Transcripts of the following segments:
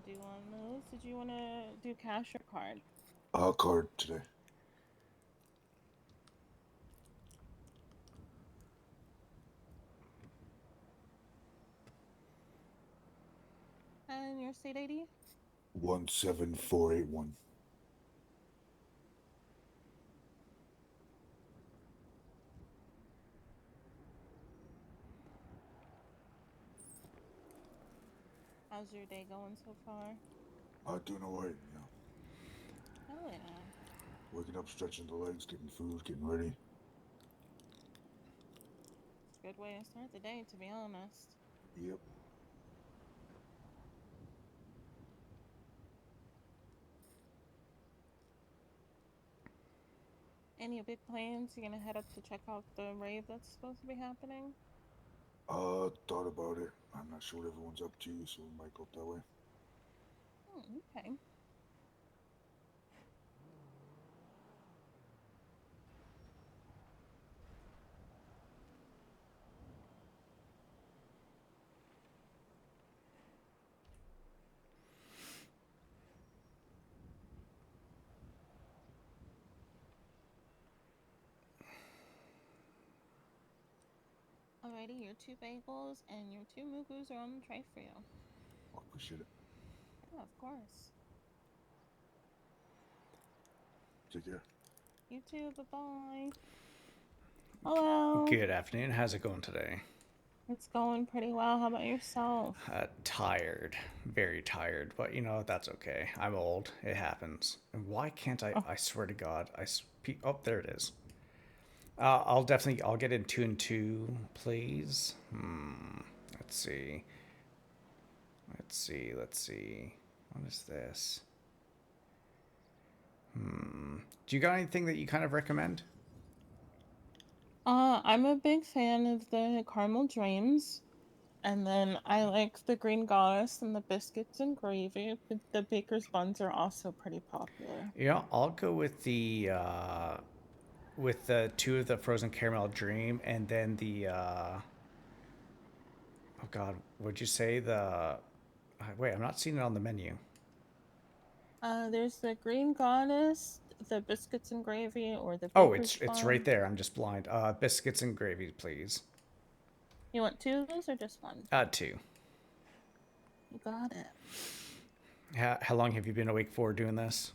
do on those. Did you want to do cash or card? Card today. And your state ID? 17481. How's your day going so far? Doing alright, Hell yeah. waking up, stretching the legs, getting food, getting ready. It's a good way to start the day, to be honest. Yep. Any big plans? You gonna head up to check out the rave that's supposed to be happening? Thought about it. I'm not sure what everyone's up to, so we might go up that way. Okay. Alrighty, your two bagels and your two mugus are on the tray for you. I appreciate it. Yeah, of course. Take care. You too. Bye bye. Hello. Good afternoon. How's it going today? It's going pretty well. How about yourself? Tired. Very tired. But you know, that's okay. I'm old. It happens. And why can't I? Oh, I swear to God. Oh, there it is. I'll get in 2 and 2, please. Let's see. Let's see. What is this? Do you got anything that you kind of recommend? I'm a big fan of the caramel dreams. And then I like the green goddess and the biscuits and gravy. But the baker's buns are also pretty popular. You know, I'll go with the two of the frozen caramel dream, and then the oh God, would you say the? Wait, I'm not seeing it on the menu. There's the green goddess, the biscuits and gravy, or the Oh, baker's it's right bun. there. I'm just blind. Biscuits and gravy, please. You want two of those or just one? Two. You got it. How long have you been awake for doing this?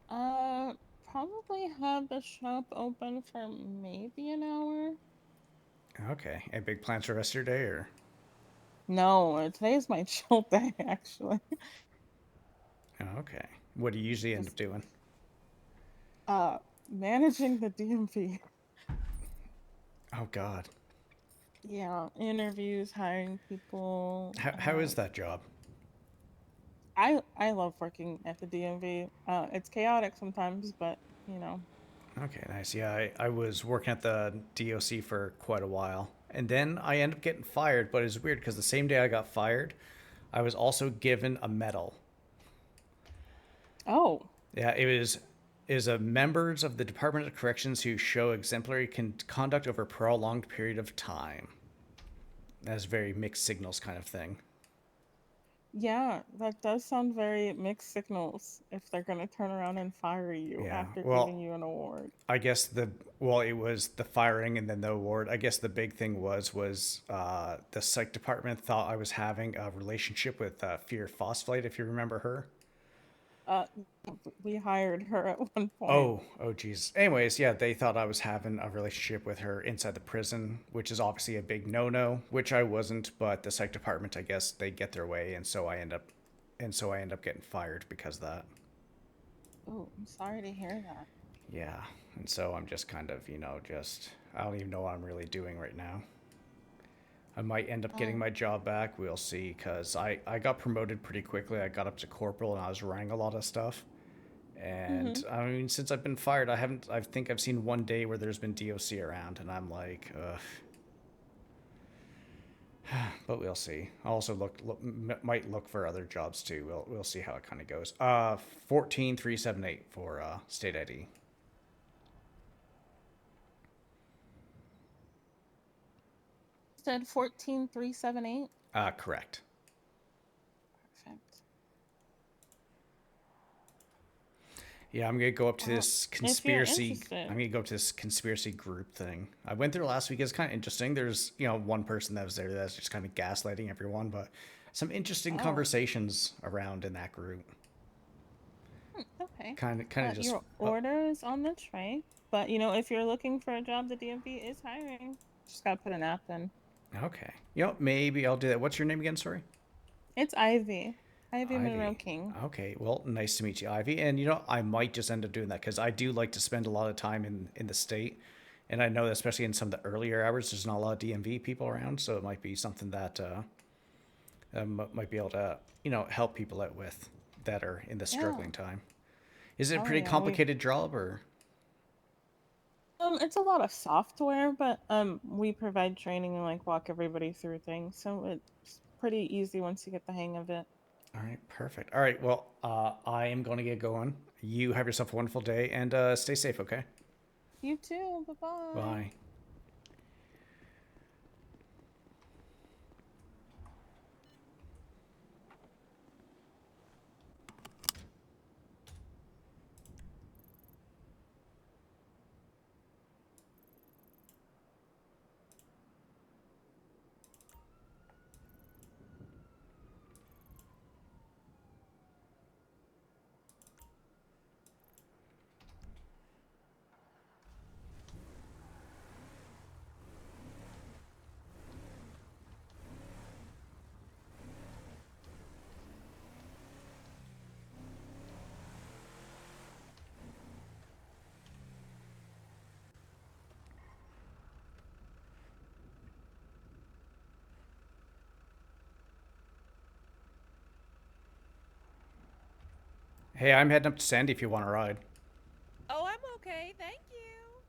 Uh, Probably have the shop open for maybe an hour. Okay. Any big plans for the rest of your day, or? No, today's my chill day actually. Oh, okay. What do you usually end up Just doing? uh managing the DMV. Oh God. Yeah, interviews, hiring people. How is that job? I love working at the DMV. It's chaotic sometimes, but you know. Okay, nice. Yeah, I was working at the DOC for quite a while. And then I ended up getting fired, but it's weird because the same day I got fired, I was also given a medal. Oh, Yeah, it was is a members of the Department of Corrections who show exemplary conduct over a prolonged period of time. That's very mixed signals kind of thing. yeah, that does sound very mixed signals if they're gonna turn around and fire you Yeah. after Well, giving you an award. I guess it was the firing and then the award. I guess the big thing was the psych department thought I was having a relationship with Fear Phosphate, if you remember her. Uh, we hired her at one point. Oh, geez. Anyways, yeah, they thought I was having a relationship with her inside the prison, which is obviously a big no-no, which I wasn't. But the psych department, I guess, they get their way, and so I end up getting fired because of that. Oh, I'm sorry to hear that. Yeah, and so I'm just kind of, just I don't even know what I'm really doing right now. I might end up getting Um, my job back. We'll see, because I got promoted pretty quickly. I got up to corporal and I was running a lot of stuff. mm-hmm. And I mean, since I've been fired, I think I've seen one day where there's been DOC around, and I'm like, ugh. But we'll see. I'll also might look for other jobs too. We'll see how it kind of goes. 14378 for state ID. Said 14378. Correct. Perfect. Yeah, I'm gonna go up to Well, this if you're conspiracy. I'm interested. gonna go up to this conspiracy group thing. I went there last week. It's kind of interesting. There's one person that was there that's just kind of gaslighting everyone, but some interesting Oh, conversations around in that group. okay. Kind of just. Your order is on the tray, but if you're looking for a job, the DMV is hiring. Just gotta put an app in. Okay. Maybe I'll do that. What's your name again? Sorry. It's Ivy. Ivy Monroe Ivy. King. Okay. Well, nice to meet you, Ivy. And I might just end up doing that because I do like to spend a lot of time in the state, and I know that especially in some of the earlier hours, there's not a lot of DMV people around, so it might be something that might be able to help people out with that are in the Yeah. struggling time. Is it a Oh pretty yeah. We complicated job or? it's a lot of software, but we provide training and like walk everybody through things, so it's pretty easy once you get the hang of it. All right, perfect. All right, well, I am going to get going. You have yourself a wonderful day and stay safe. Okay. You too. Bye bye. Bye. Hey, I'm heading up to Sandy if you want to ride. Oh, I'm okay. Thank you.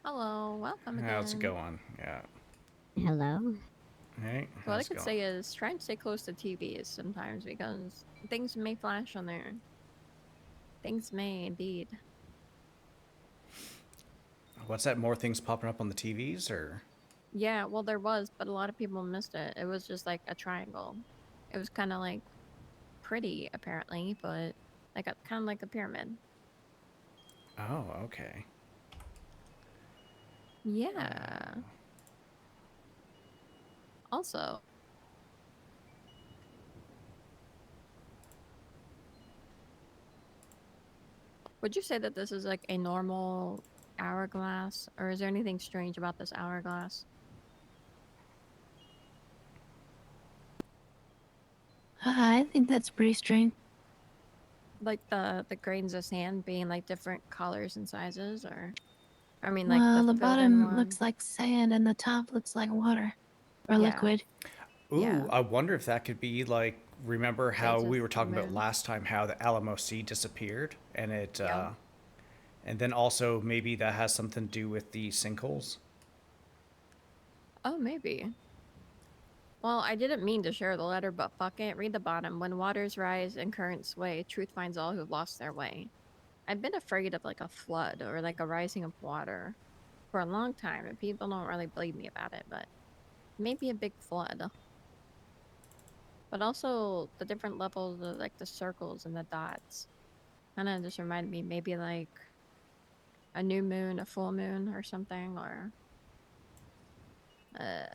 Hello, welcome again. How's it going? Yeah. Hello. Hey, What I how's it could going? say is try and stay close to TVs sometimes because things may flash on there. Things may indeed. What's that? More things popping up on the TVs, or? Yeah, well, there was, but a lot of people missed it. It was just like a triangle. It was kind of like pretty, apparently, but like kind of like a pyramid. Oh, okay. Yeah. Also, would you say that this is like a normal hourglass, or is there anything strange about this hourglass? I think that's pretty strange. Like the grains of sand being like different colors and sizes, or I mean like Well, the the filled in bottom one. looks like sand and the top looks like water or Yeah. liquid. Ooh, Yeah. I wonder if that could be like. Remember how we Phases were of the talking about moon. last time how the Alamo Sea disappeared, and it, Yeah. and then also maybe that has something to do with the sinkholes. Oh, maybe. Well, I didn't mean to share the letter, but fuck it. Read the bottom. When waters rise and currents sway, truth finds all who've lost their way. I've been afraid of like a flood or like a rising of water for a long time, and people don't really believe me about it, but maybe a big flood. But also the different levels of like the circles and the dots kind of just reminded me maybe like a new moon, a full moon, or something, or uh,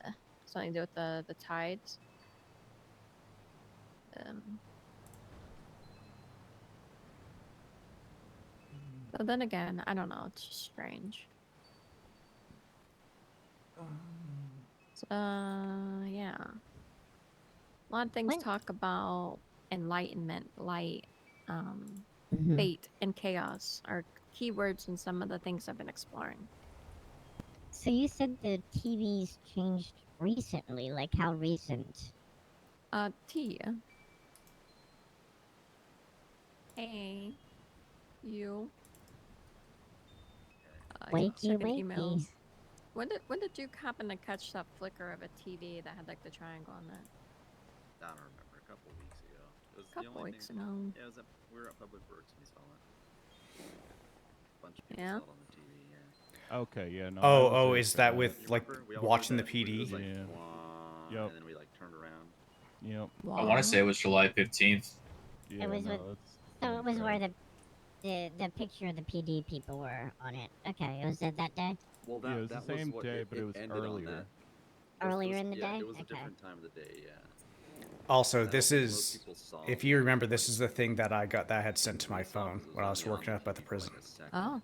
something to do with the tides. Um, but then again, I don't know. It's just strange. So, yeah, a lot of things Wait. talk about enlightenment, light, um, Mhm. fate, and chaos are keywords in some of the things I've been exploring. So you said the TV's changed recently. Like how recent? T. Hey, you. Wakey, Checking wakey. emails. When did you happen to catch that flicker of a TV that had like the triangle on it? I don't remember. A couple weeks ago. It was A the couple only weeks thing. ago. Yeah, it was at, we were at Public Works and we saw it. A bunch of people Yeah. saw it on the TV. Yeah. Okay, yeah, no, I Oh, was oh, there is for that that. with You like remember? We all watching the heard that. It was PD? like, Yeah. wah, Yep. and then we like turned around. Yep. I want to say it was July 15th. Yeah, It was no, with. that's So it was where incorrect. the picture of the PD people were on it. Okay, it was that day. Well, Yeah, it was the that was same what day, but it was ended on earlier. that. Earlier in the yeah, day. it was a Okay. different time of the day. Yeah. Also, And I this don't think most is, people saw if it you remember, like, this is the thing that I got that I had sent to my really saw it phone 'cause it when I was only on working up at the TV for, like, prison. a second. Oh.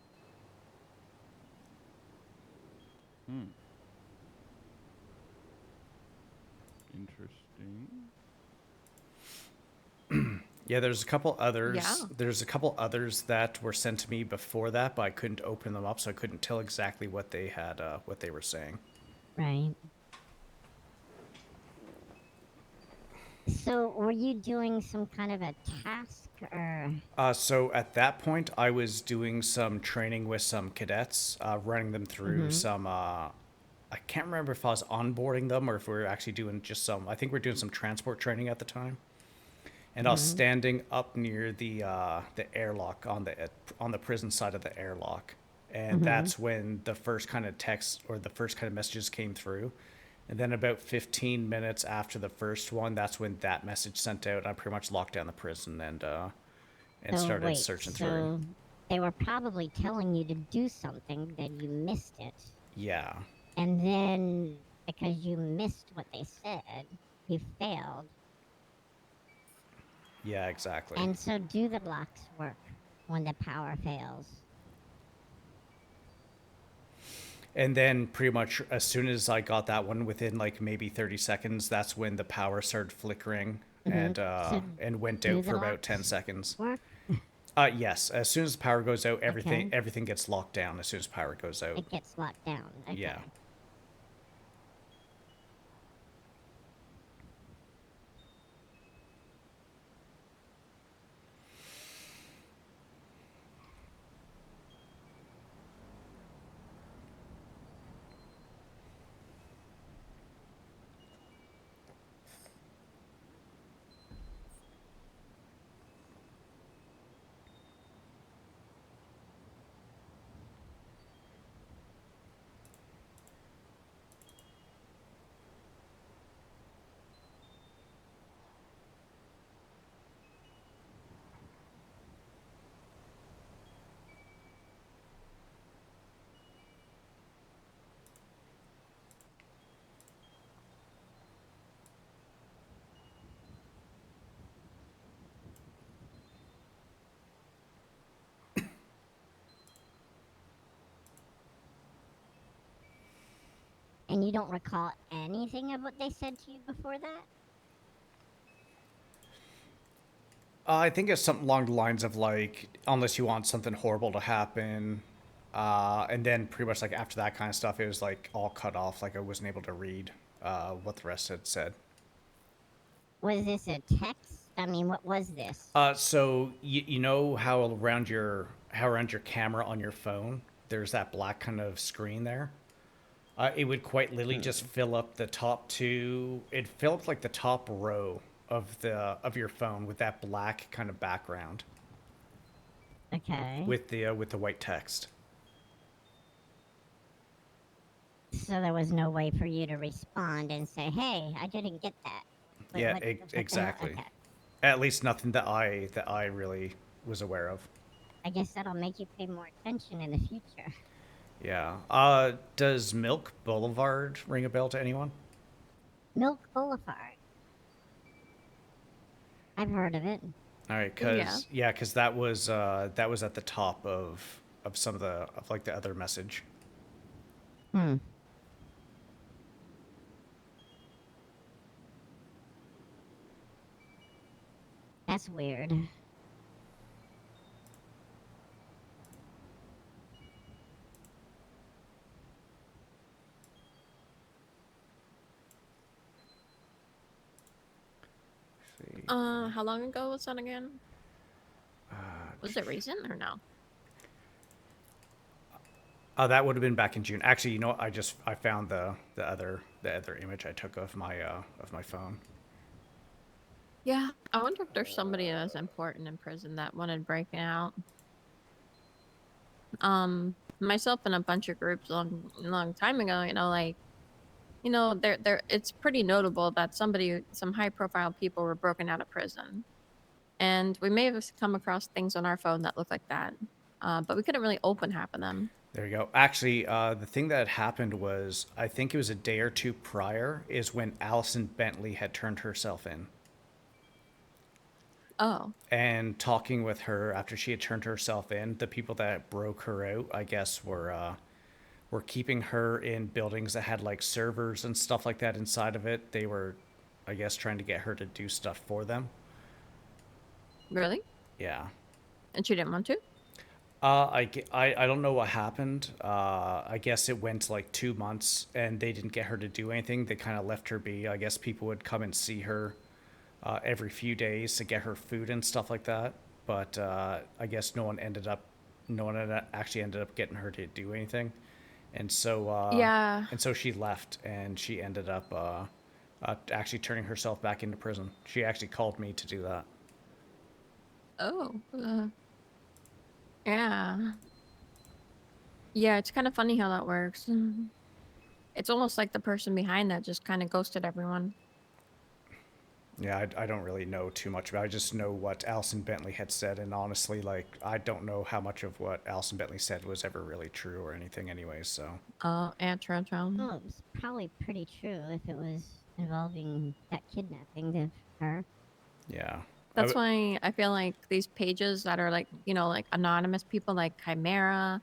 Hmm. Interesting. Yeah, there's a couple others. Yeah. There's a couple others that were sent to me before that, but I couldn't open them up, so I couldn't tell exactly what they had, what they were saying. Right. So were you doing some kind of a task or? So at that point, I was doing some training with some cadets, running them through some. I can't remember if I was onboarding them or if we were actually doing just some. I think we are doing some transport training at the time. And I was standing up near the airlock on the prison side of the airlock, and that's when the first kind of text or the first kind of messages came through. And then about 15 minutes after the first one, that's when that message sent out. I pretty much locked down the prison and So started wait, searching so through. they were probably telling you to do something, then you missed it, Yeah, and then because you missed what they said, you failed. yeah, exactly. And so do the blocks work when the power fails? And then pretty much as soon as I got that one, within like maybe 30 seconds, that's when the power started flickering and So went do out the for about 10 locks seconds. work? Yes, as soon as the power goes out, Okay. everything gets locked down as soon as power goes out. It gets locked down. Okay. Yeah. And you don't recall anything of what they said to you before that? I think it's something along the lines of like, unless you want something horrible to happen, and then pretty much like after that kind of stuff, it was like all cut off. Like I wasn't able to read what the rest had said. Was this a text? I mean, what was this? So you know how around your camera on your phone, there's that black kind of screen there. It would quite literally just fill up the top two. It'd fill up like the top row of your phone with that black kind of background Okay. with the white text. So there was no way for you to respond and say, "Hey, I didn't get that." Yeah, what the hell- exactly. Okay. At least nothing that I really was aware of. I guess that'll make you pay more attention in the future. Yeah. Does Milk Boulevard ring a bell to anyone? Milk Boulevard. I've heard of it. All right, Yeah. because that was at the top of some of like the other message. Hmm. That's weird. How long ago was that again? Was it recent or no? That would have been back in June. Actually, you know what? I found the other image I took of my phone. Yeah, I wonder if there's somebody that's important in prison that wanted breaking out. Myself and a bunch of groups long time ago, there it's pretty notable that some high profile people were broken out of prison, and we may have come across things on our phone that looked like that, but we couldn't really open half of them. There you go. Actually, the thing that had happened was I think it was a day or two prior is when Allison Bentley had turned herself in. Oh, And talking with her after she had turned herself in, the people that broke her out, I guess, were keeping her in buildings that had like servers and stuff like that inside of it. They were, I guess, trying to get her to do stuff for them. really? Yeah. And she didn't want to? I don't know what happened. I guess it went like 2 months and they didn't get her to do anything. They kind of left her be. I guess people would come and see her every few days to get her food and stuff like that. But I guess no one actually ended up getting her to do anything. And so Yeah. and so she left and she ended up actually turning herself back into prison. She actually called me to do that. Oh. Yeah. Yeah, it's kind of funny how that works. It's almost like the person behind that just kind of ghosted everyone. Yeah, I don't really know too much about it. I just know what Allison Bentley had said, and honestly, like, I don't know how much of what Allison Bentley said was ever really true or anything anyways, so. Yeah, true. Well, it was probably pretty true if it was involving that kidnapping of her. Yeah. That's why I feel like these pages that are like, like anonymous people like Chimera,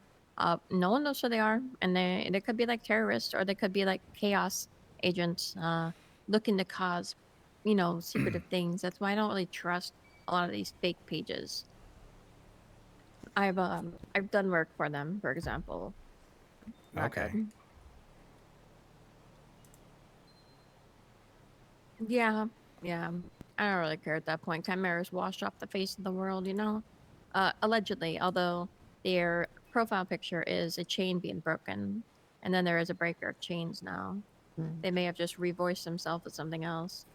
no one knows who they are. And they could be like terrorists or they could be like chaos agents looking to cause, secretive things. That's why I don't really trust a lot of these fake pages. I've done work for them, for example. Not Okay. good. Yeah. I don't really care at that point. Chimera's washed off the face of the world, allegedly, although their profile picture is a chain being broken, and then there is a breaker of chains now. They may have just revoiced themselves as something else.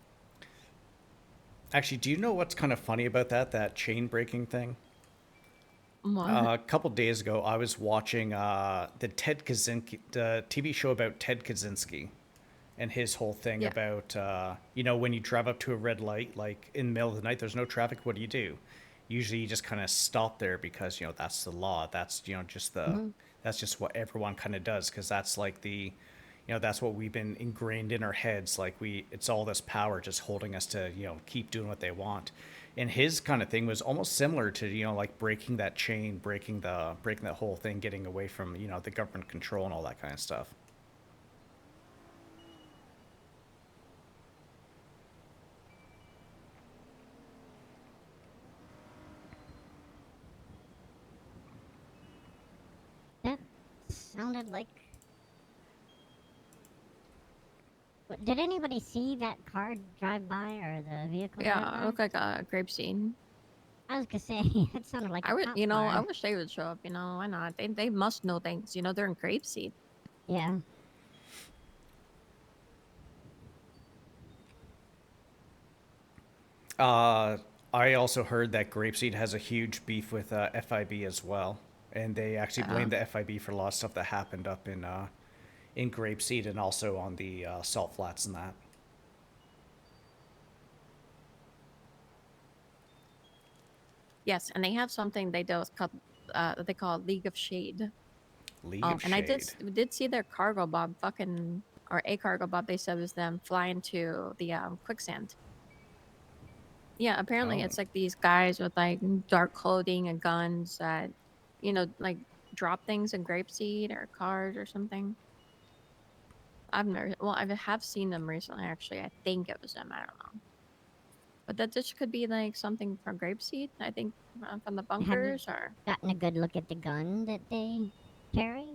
Actually, do you know what's kind of funny about that chain breaking thing? What? A couple days ago, I was watching the TV show about Ted Kaczynski and his whole thing Yeah. about, when you drive up to a red light, like in the middle of the night, there's no traffic. What do? Usually you just kind of stop there because, that's the law. That's, that's just what everyone kind of does. Cause that's like that's what we've been ingrained in our heads. Like it's all this power just holding us to, keep doing what they want. And his kind of thing was almost similar to, like breaking that chain, breaking that whole thing, getting away from, the government control and all that kind of stuff. sounded like. Did anybody see that car drive by or the vehicle drive Yeah, by? it looked like a grape seed. I was gonna say it sounded like I a would, cop you know, I car. wish they would show up. You know, why not? They must know things. You know, they're in grapeseed. Yeah. I also heard that Grapeseed has a huge beef with FIB as well, and they actually blame the FIB for a lot of stuff that happened up in Grapeseed and also on the salt flats and that. Yes, and they have something they do called they call League of Shade. League of And I Shade. did see their cargo bob fucking or a cargo bob. They said was them flying to the quicksand. Yeah, apparently Oh. it's like these guys with like dark clothing and guns that, you know, like drop things in grapeseed or cars or something. I've never, well, I have seen them recently actually. I think it was them. I don't know. But that just could be like something from grapeseed. I think from the Have you bunkers or gotten a good look at the gun that they carry?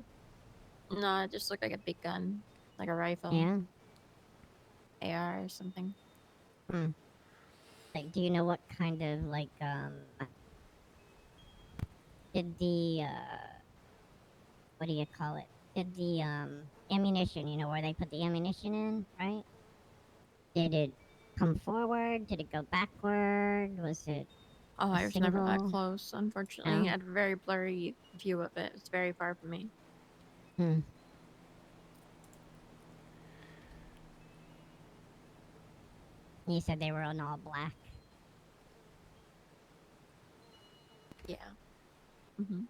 no, it just looked like a big gun, like a rifle, Yeah. AR or something. Hmm. Like, do you know what kind of did the what do you call it? Did the ammunition? You know where they put the ammunition in, right? Did it come forward? Did it go backward? Was it Oh, a I was never that single? close, unfortunately. No. I had a very blurry view of it. It's very far from me. Hmm. You said they were on all black. Yeah. Mm-hmm.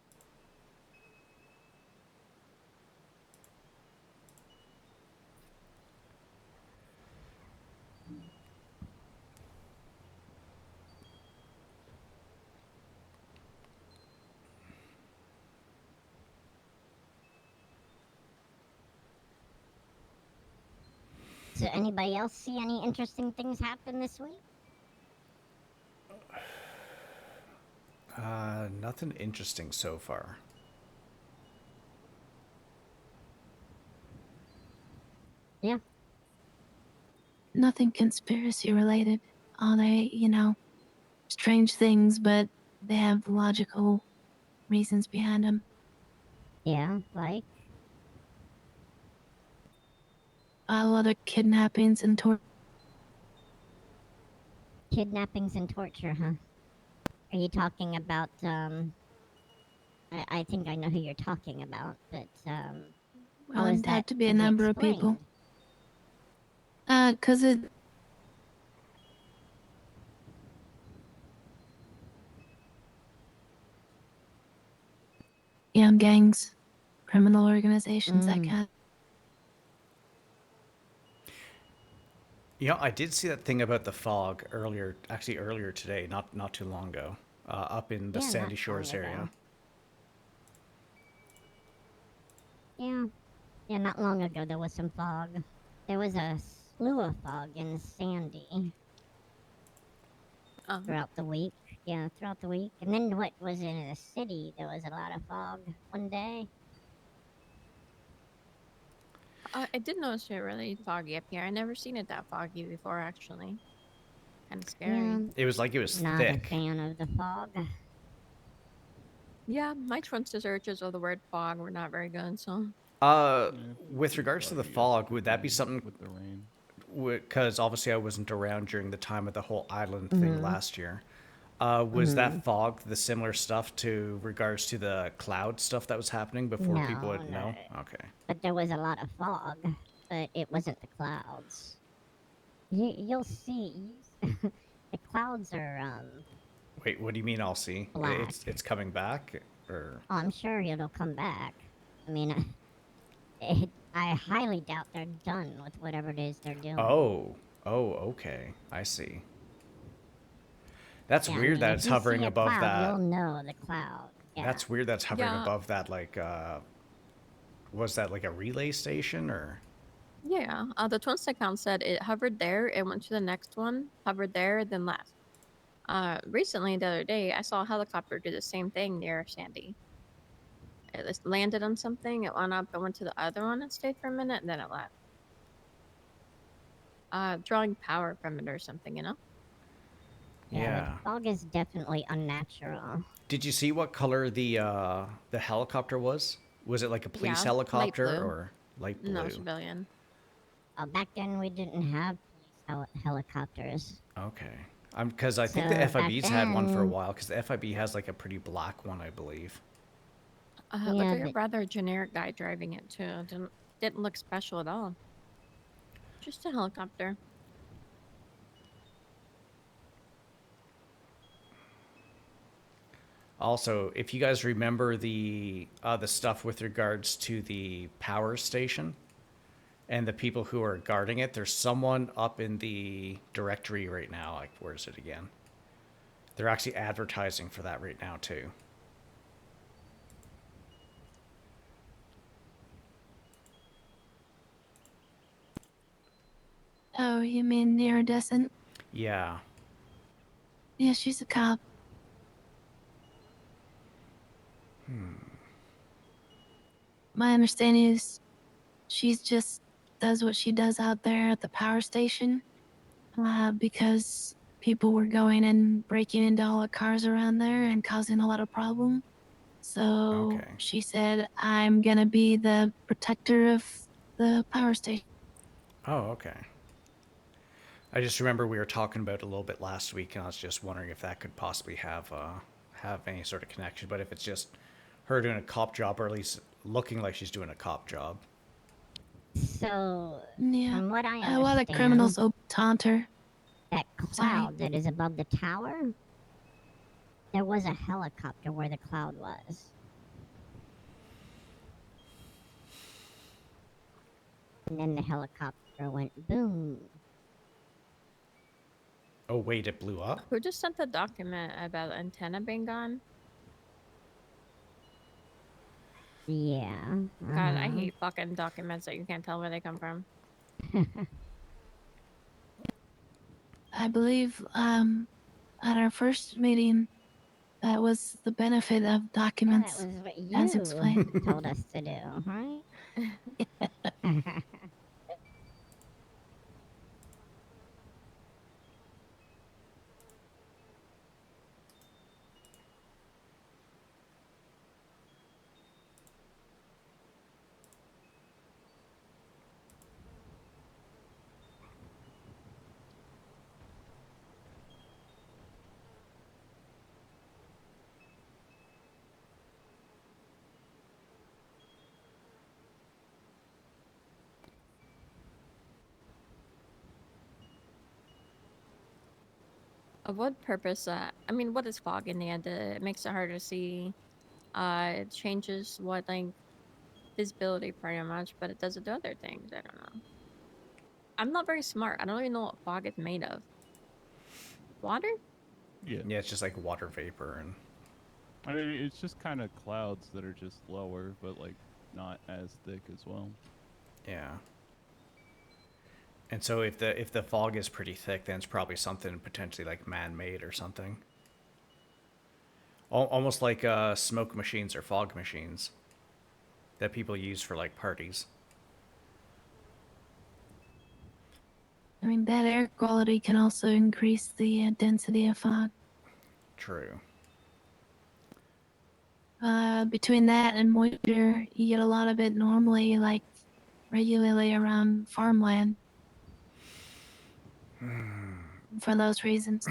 So anybody else see any interesting things happen this week? Nothing interesting so far. Yeah. Nothing conspiracy related. All they, strange things, but they have logical reasons behind them. Yeah, like A lot of kidnappings and kidnappings and torture, huh? Are you talking about I think I know who you're talking about, but how Well, is it'd have that to be to a be number of people. explained? 'Cause it. Yeah, gangs, criminal organizations, that kind. You know, I did see that thing about the fog earlier today, not too long ago, up in the Yeah, Sandy not Shores long ago. area. Yeah. Yeah, not long ago there was some fog. There was a slew of fog in Sandy throughout the week. Yeah, throughout the week. And then what was in the city, there was a lot of fog one day. I did notice it really foggy up here. I never seen it that foggy before, actually. Kind of scary. Yeah, It was like it was not thick. a fan of the fog. Yeah, my Twinster searches of the word fog were not very good, so. With regards to the fog, would that be something with the rain? Because obviously I wasn't around during the time of the whole island thing last year. Was that fog the similar stuff to regards to the cloud stuff that was happening before people would know? Okay. But there was a lot of fog, but it wasn't the clouds. You'll see. The clouds are Wait, what do you mean I'll see? black. It's coming back? Or Oh, I'm sure it'll come back. I mean, I highly doubt they're done with whatever it is they're doing. Oh, okay. I see. That's Yeah, I weird mean, that if it's you see hovering a above cloud, that. you'll know the cloud. Yeah. That's weird that's hovering Yeah. above that, like, was that like a relay station or? Yeah, the Twinster account said it hovered there, it went to the next one, hovered there, then left. Recently, the other day, I saw a helicopter do the same thing near Sandy. It just landed on something, it went up and went to the other one and stayed for a minute, and then it left. Drawing power from it or something, you know? Yeah. The fog is definitely unnatural. Did you see what color the helicopter was? Was it like a police Yeah, light helicopter blue. or light blue? No, civilian. Back then, we didn't have police helicopters. Okay. Because I think So, the back FIB's had one for a then- while. Because the FIB has like a pretty black one, I believe. Looked Yeah, like a but- rather generic guy driving it too. Didn't look special at all. Just a helicopter. Also, if you guys remember the stuff with regards to the power station and the people who are guarding it, there's someone up in the directory right now. Like, where is it again? They're actually advertising for that right now too. Oh, you mean iridescent? Yeah. Yeah, she's a cop. My understanding is she's just does what she does out there at the power station because people were going and breaking into all the cars around there and causing a lot of problem. So Okay. she said, I'm gonna be the protector of the power station. Oh, okay. I just remember we were talking about it a little bit last week, and I was just wondering if that could possibly have any sort of connection. But if it's just her doing a cop job, or at least looking like she's doing a cop job. So, Yeah. from what I A understand, lot of criminals will taunt her. that cloud that is above the tower, there was a helicopter where the cloud was. And then the helicopter went boom. Oh wait, it blew up. Who just sent the document about the antenna being gone? Yeah. God, I hate fucking documents that you can't tell where they come from. I believe at our first meeting, that was the benefit of Yeah, that documents. was what as you explained. told us to do, right? Of what purpose? I mean, what is fog in the end? It makes it harder to see. It changes what like visibility pretty much, but it doesn't do other things. I don't know. I'm not very smart. I don't even know what fog is made of. Water? Yeah. Yeah, it's just like water vapor and. I mean, it's just kind of clouds that are just lower, but like not as thick as well. Yeah. And so if the fog is pretty thick, then it's probably something potentially like man-made or something. Almost like smoke machines or fog machines that people use for like parties. I mean, bad air quality can also increase the density of fog. True. Between that and moisture, you get a lot of it normally, like regularly around farmland. For those reasons.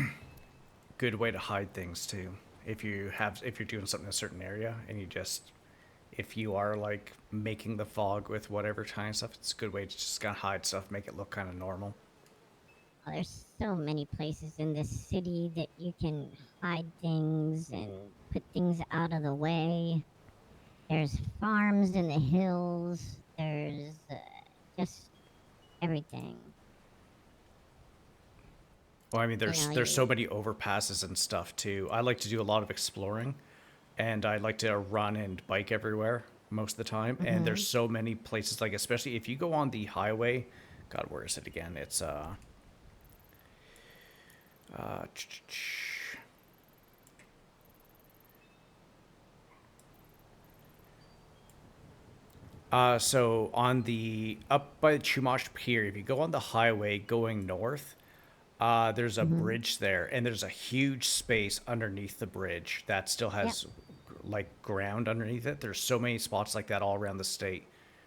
Good way to hide things too. If you're doing something in a certain area and if you are like making the fog with whatever kind of stuff, it's a good way to just kind of hide stuff, make it look kind of normal. Well, there's so many places in this city that you can hide things and put things out of the way. There's farms in the hills. There's just everything. Well, I mean, there's so you- many overpasses and stuff too. I like to do a lot of exploring, and I like to run and bike everywhere most of the time. And there's so many places, like especially if you go on the highway. God, where is it again? It's So on the up by the Chumash Pier, if you go on the highway going north, there's a bridge there, and there's a huge space underneath the bridge that still has like ground underneath it. There's so many spots like that all around the state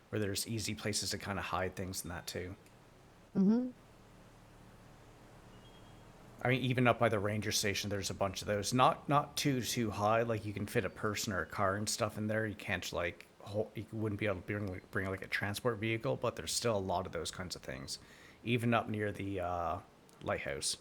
where there's easy places to kind of hide things in that too. Mm-hmm. I mean, even up by the ranger station, there's a bunch of those. Not too high. Like you can fit a person or a car and stuff in there. You can't like you wouldn't be able to bring like a transport vehicle, but there's still a lot of those kinds of things, even up near the lighthouse.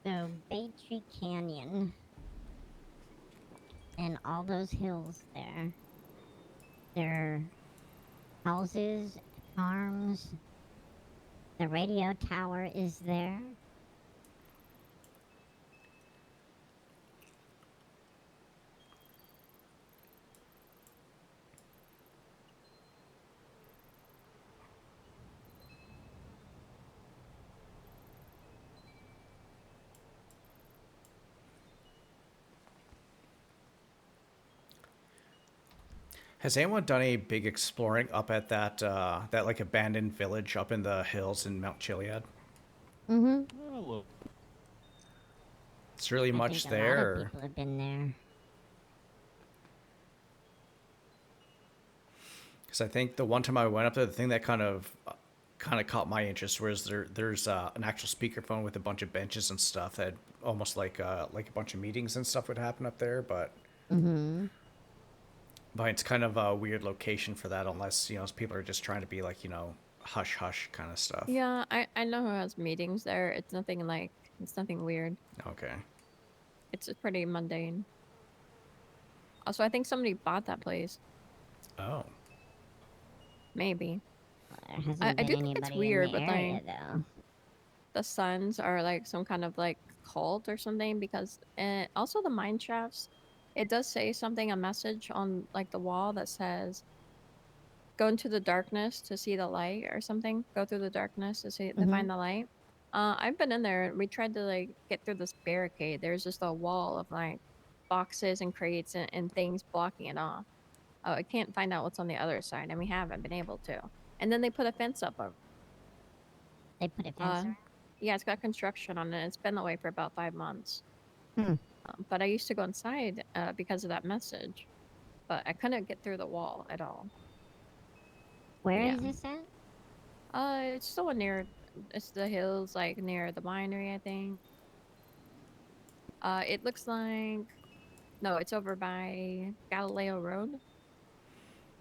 So Bay Tree Canyon and all those hills there. There are houses, farms. The radio tower is there. Has anyone done any big exploring up at that like abandoned village up in the hills in Mount Chiliad? Mm-hmm. Hello. It's really I much think a lot there. of people have been there. Because I think the one time I went up there, the thing that kind of caught my interest was there's an actual speakerphone with a bunch of benches and stuff that almost like a bunch of meetings and stuff would happen up there, but Mm-hmm. it's kind of a weird location for that unless people are just trying to be like hush hush kind of stuff. Yeah, I know who has meetings there. It's nothing weird. Okay. It's just pretty mundane. Also, I think somebody bought that place. Oh. Maybe. There hasn't I been do think it's anybody weird, in the but area, like though. the Suns are like some kind of like cult or something because also the mine shafts, it does say something, a message on like the wall that says go into the darkness to see the light or something. Go through the darkness to see to find the light. I've been in there. We tried to like get through this barricade. There's just a wall of like boxes and crates and things blocking it off. Oh, I can't find out what's on the other side, and we haven't been able to. And then they put a fence up. They put a fence around? Yeah, it's got construction on it. It's been that way for about 5 months. Hmm. But I used to go inside because of that message, but I couldn't get through the wall at all. Where Yeah. is this at? It's still near. It's the hills, like near the winery, I think. It looks like no, it's over by Galileo Road.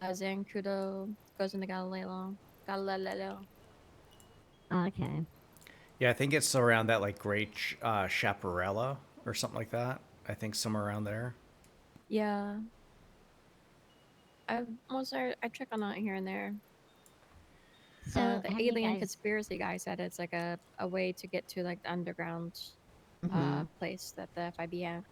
Zancudo goes into Galileo. Galileo. Okay. Yeah, I think it's around that like Great Chaparella or something like that. I think somewhere around there. Yeah. I check on it here and there. So The have you alien guys... conspiracy guy said it's like a way to get to like the underground place that the FIB have.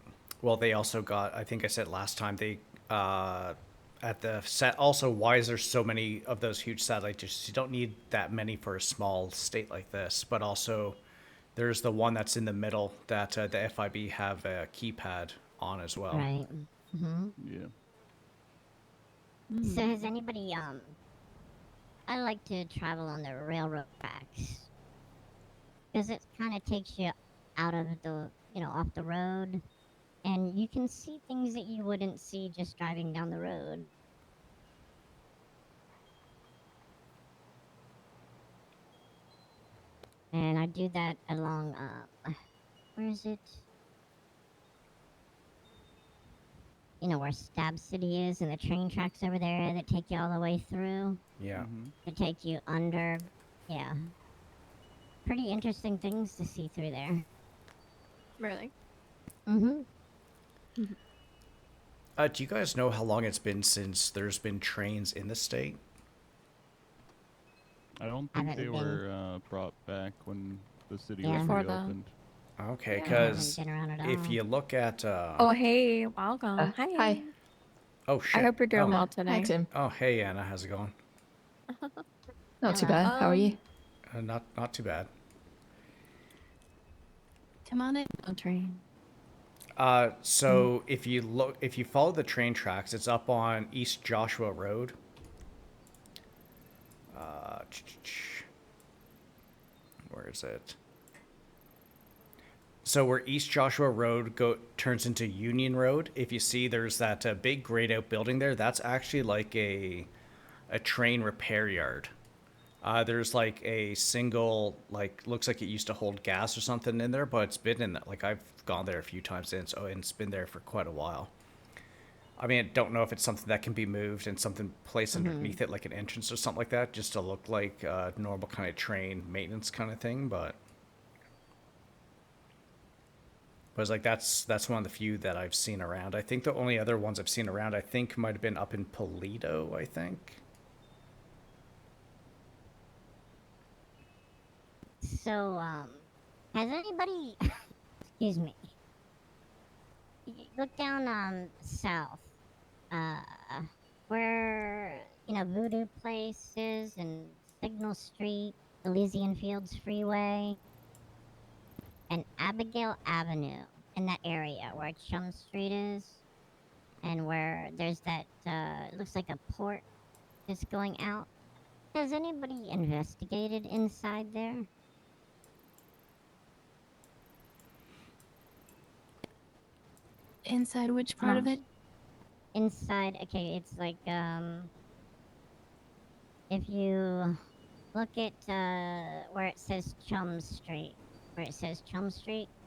Well, they also got, I think I said last time, they at the set. Also, why is there so many of those huge satellite dishes? You don't need that many for a small state like this. But also, there's the one that's in the middle that the FIB have a keypad on as well. Right. Mm-hmm. Yeah. So has anybody, I like to travel on the railroad tracks. Because it kind of takes you out of the, off the road. And you can see things that you wouldn't see just driving down the road. And I do that along, where is it? Where Stab City is and the train tracks over there that take you all the way through. Yeah. To take you under. Yeah. Pretty interesting things to see through there. Really? Mm-hmm. Do you guys know how long it's been since there's been trains in the state? I don't think they were brought back when the city was Before reopened. Okay, Yeah. because Been around at if all. you look at Oh, hey, welcome. Hi. Hi. oh I shit, hope you're doing oh. well today. Hi, Tim. Oh hey Anna, how's it going? Not too Hello. bad. How are you? Not too bad. Come on in. On train. So if you follow the train tracks, it's up on East Joshua Road. Where is it? So where East Joshua Road turns into Union Road, if you see there's that big grayed out building there, that's actually like a train repair yard. There's like a single, like, looks like it used to hold gas or something in there, but it's been in that. Like, I've gone there a few times since, and it's been there for quite a while. I mean, I don't know if it's something that can be moved and something placed underneath it, like an entrance or something like that, just to look like a normal kind of train maintenance kind of thing, but it's like that's one of the few that I've seen around. I think the only other ones I've seen around, I think, might have been up in Polito, I think. So, has anybody, excuse me, look down, south, uh, where, Voodoo Place is and Signal Street, Elysian Fields Freeway, and Abigail Avenue in that area where Chum Street is, and where there's that, it looks like a port just going out. Has anybody investigated inside there? Inside which part of it? Inside, okay, it's like, if you look at, where it says Chum Street,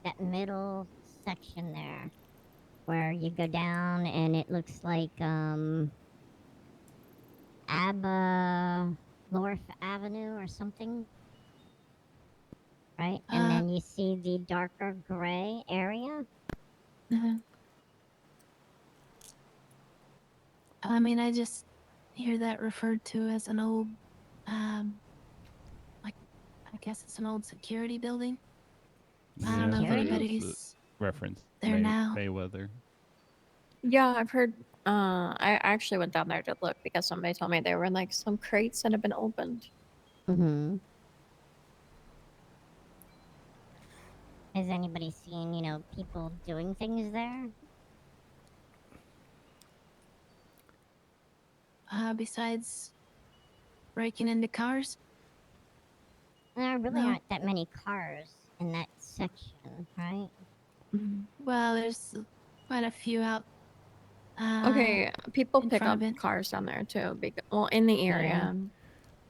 that middle section there, where you go down and it looks like, Lorf Avenue or something, right? And then you see the darker gray area. I mean, I just hear that referred to as an old, like, I guess it's an old security building. I don't know if anybody's reference there now. Mayweather. Yeah, I've heard. I actually went down there to look because somebody told me there were like some crates that had been opened. Mm-hmm. Has anybody seen, people doing things there? Besides breaking into cars? There really No. aren't that many cars in that section, right? Well, there's quite a few out. Okay, people in pick front up of it. cars down there too. Well, in the area.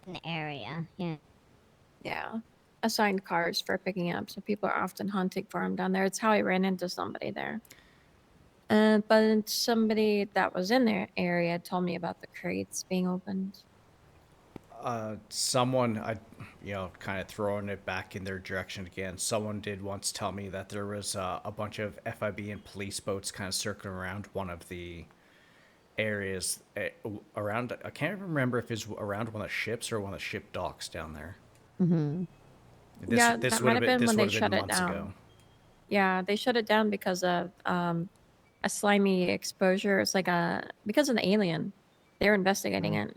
In the area, yeah. Yeah. Assigned cars for picking up, so people are often hunting for them down there. It's how I ran into somebody there. But somebody that was in their area told me about the crates being opened. Someone, kind of throwing it back in their direction again. Someone did once tell me that there was a bunch of FIB and police boats kind of circling around one of the areas around. I can't remember if it's around one of the ships or one of the ship docks down there. Mm-hmm. Yeah, that might have been when they shut it down. Ago. Yeah, they shut it down because of a slimy exposure. It's like because of the alien. They were investigating it.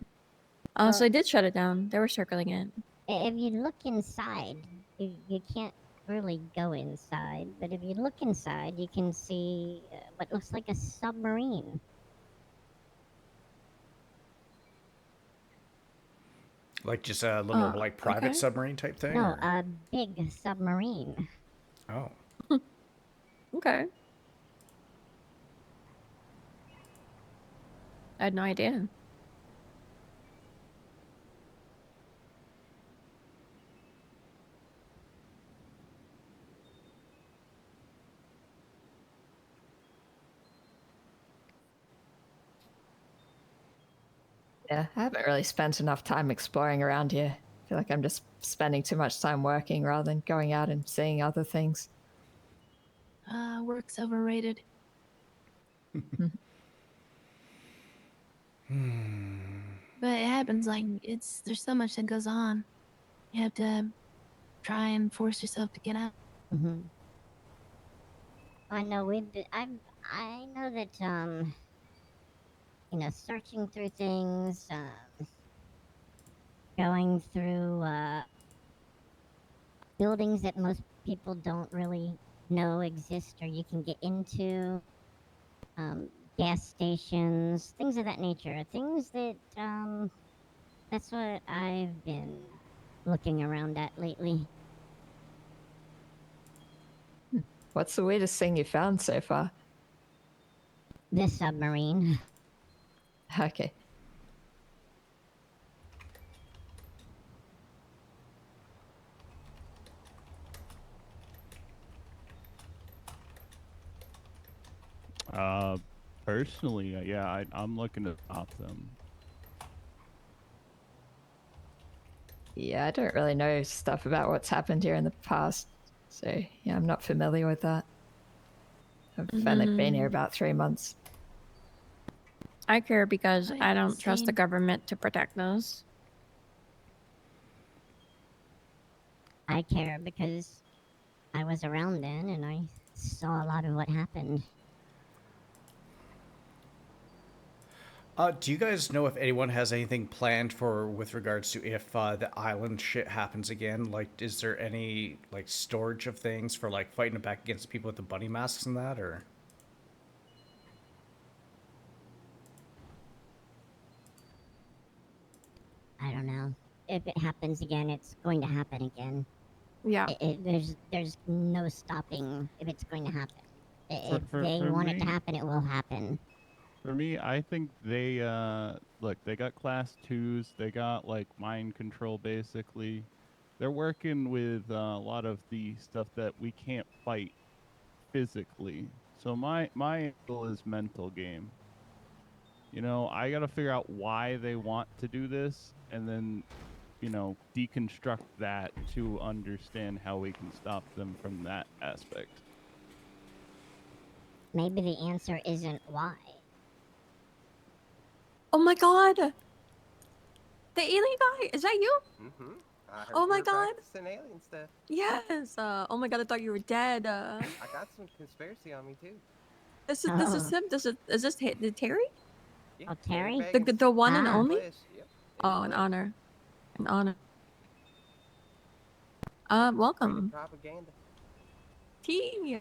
So they did shut it down. They were circling it. If you look inside, you can't really go inside, but if you look inside, you can see what looks like a submarine. Like just a little private submarine type thing? No, or? a big submarine. Oh. Okay. I had no idea. Yeah, I haven't really spent enough time exploring around here. I feel like I'm just spending too much time working rather than going out and seeing other things. Work's overrated. But it happens, like, there's so much that goes on. You have to try and force yourself to get out. Mm-hmm. I know I know that searching through things, going through buildings that most people don't really know exist or you can get into, gas stations, things of that nature. Things that, that's what I've been looking around at lately. What's the weirdest thing you found so far? This submarine. Okay. Personally, yeah, I'm looking to stop them. Yeah, I don't really know stuff about what's happened here in the past, so yeah, I'm not familiar with that. I've only been here about 3 months. I care because Right, I don't trust the same. government to protect us. I care because I was around then and I saw a lot of what happened. Do you guys know if anyone has anything planned for with regards to if the island shit happens again? Like, is there any like storage of things for like fighting back against the people with the bunny masks and that, or? I don't know. If it happens again, it's going to happen again. Yeah. There's no stopping if it's going to happen. If they For want it to me, happen, it will happen. For me, I think they look, they got class 2s, they got like mind control basically. They're working with a lot of the stuff that we can't fight physically. So my angle is mental game. You know, I got to figure out why they want to do this and then, you know, deconstruct that to understand how we can stop them from that aspect. Maybe the answer isn't why. Oh my god! The alien guy! Is that you? Mm-hmm. I heard Oh you my were god! practicing alien stuff. Yes! Oh my god, I thought you were dead. I got some conspiracy on me too. This Oh. is him? Is this the Terry? Yeah, Oh, Terry? The one and Ah. only? Flesh. Yep. Oh, an honor. An honor. Running Welcome. propaganda. T.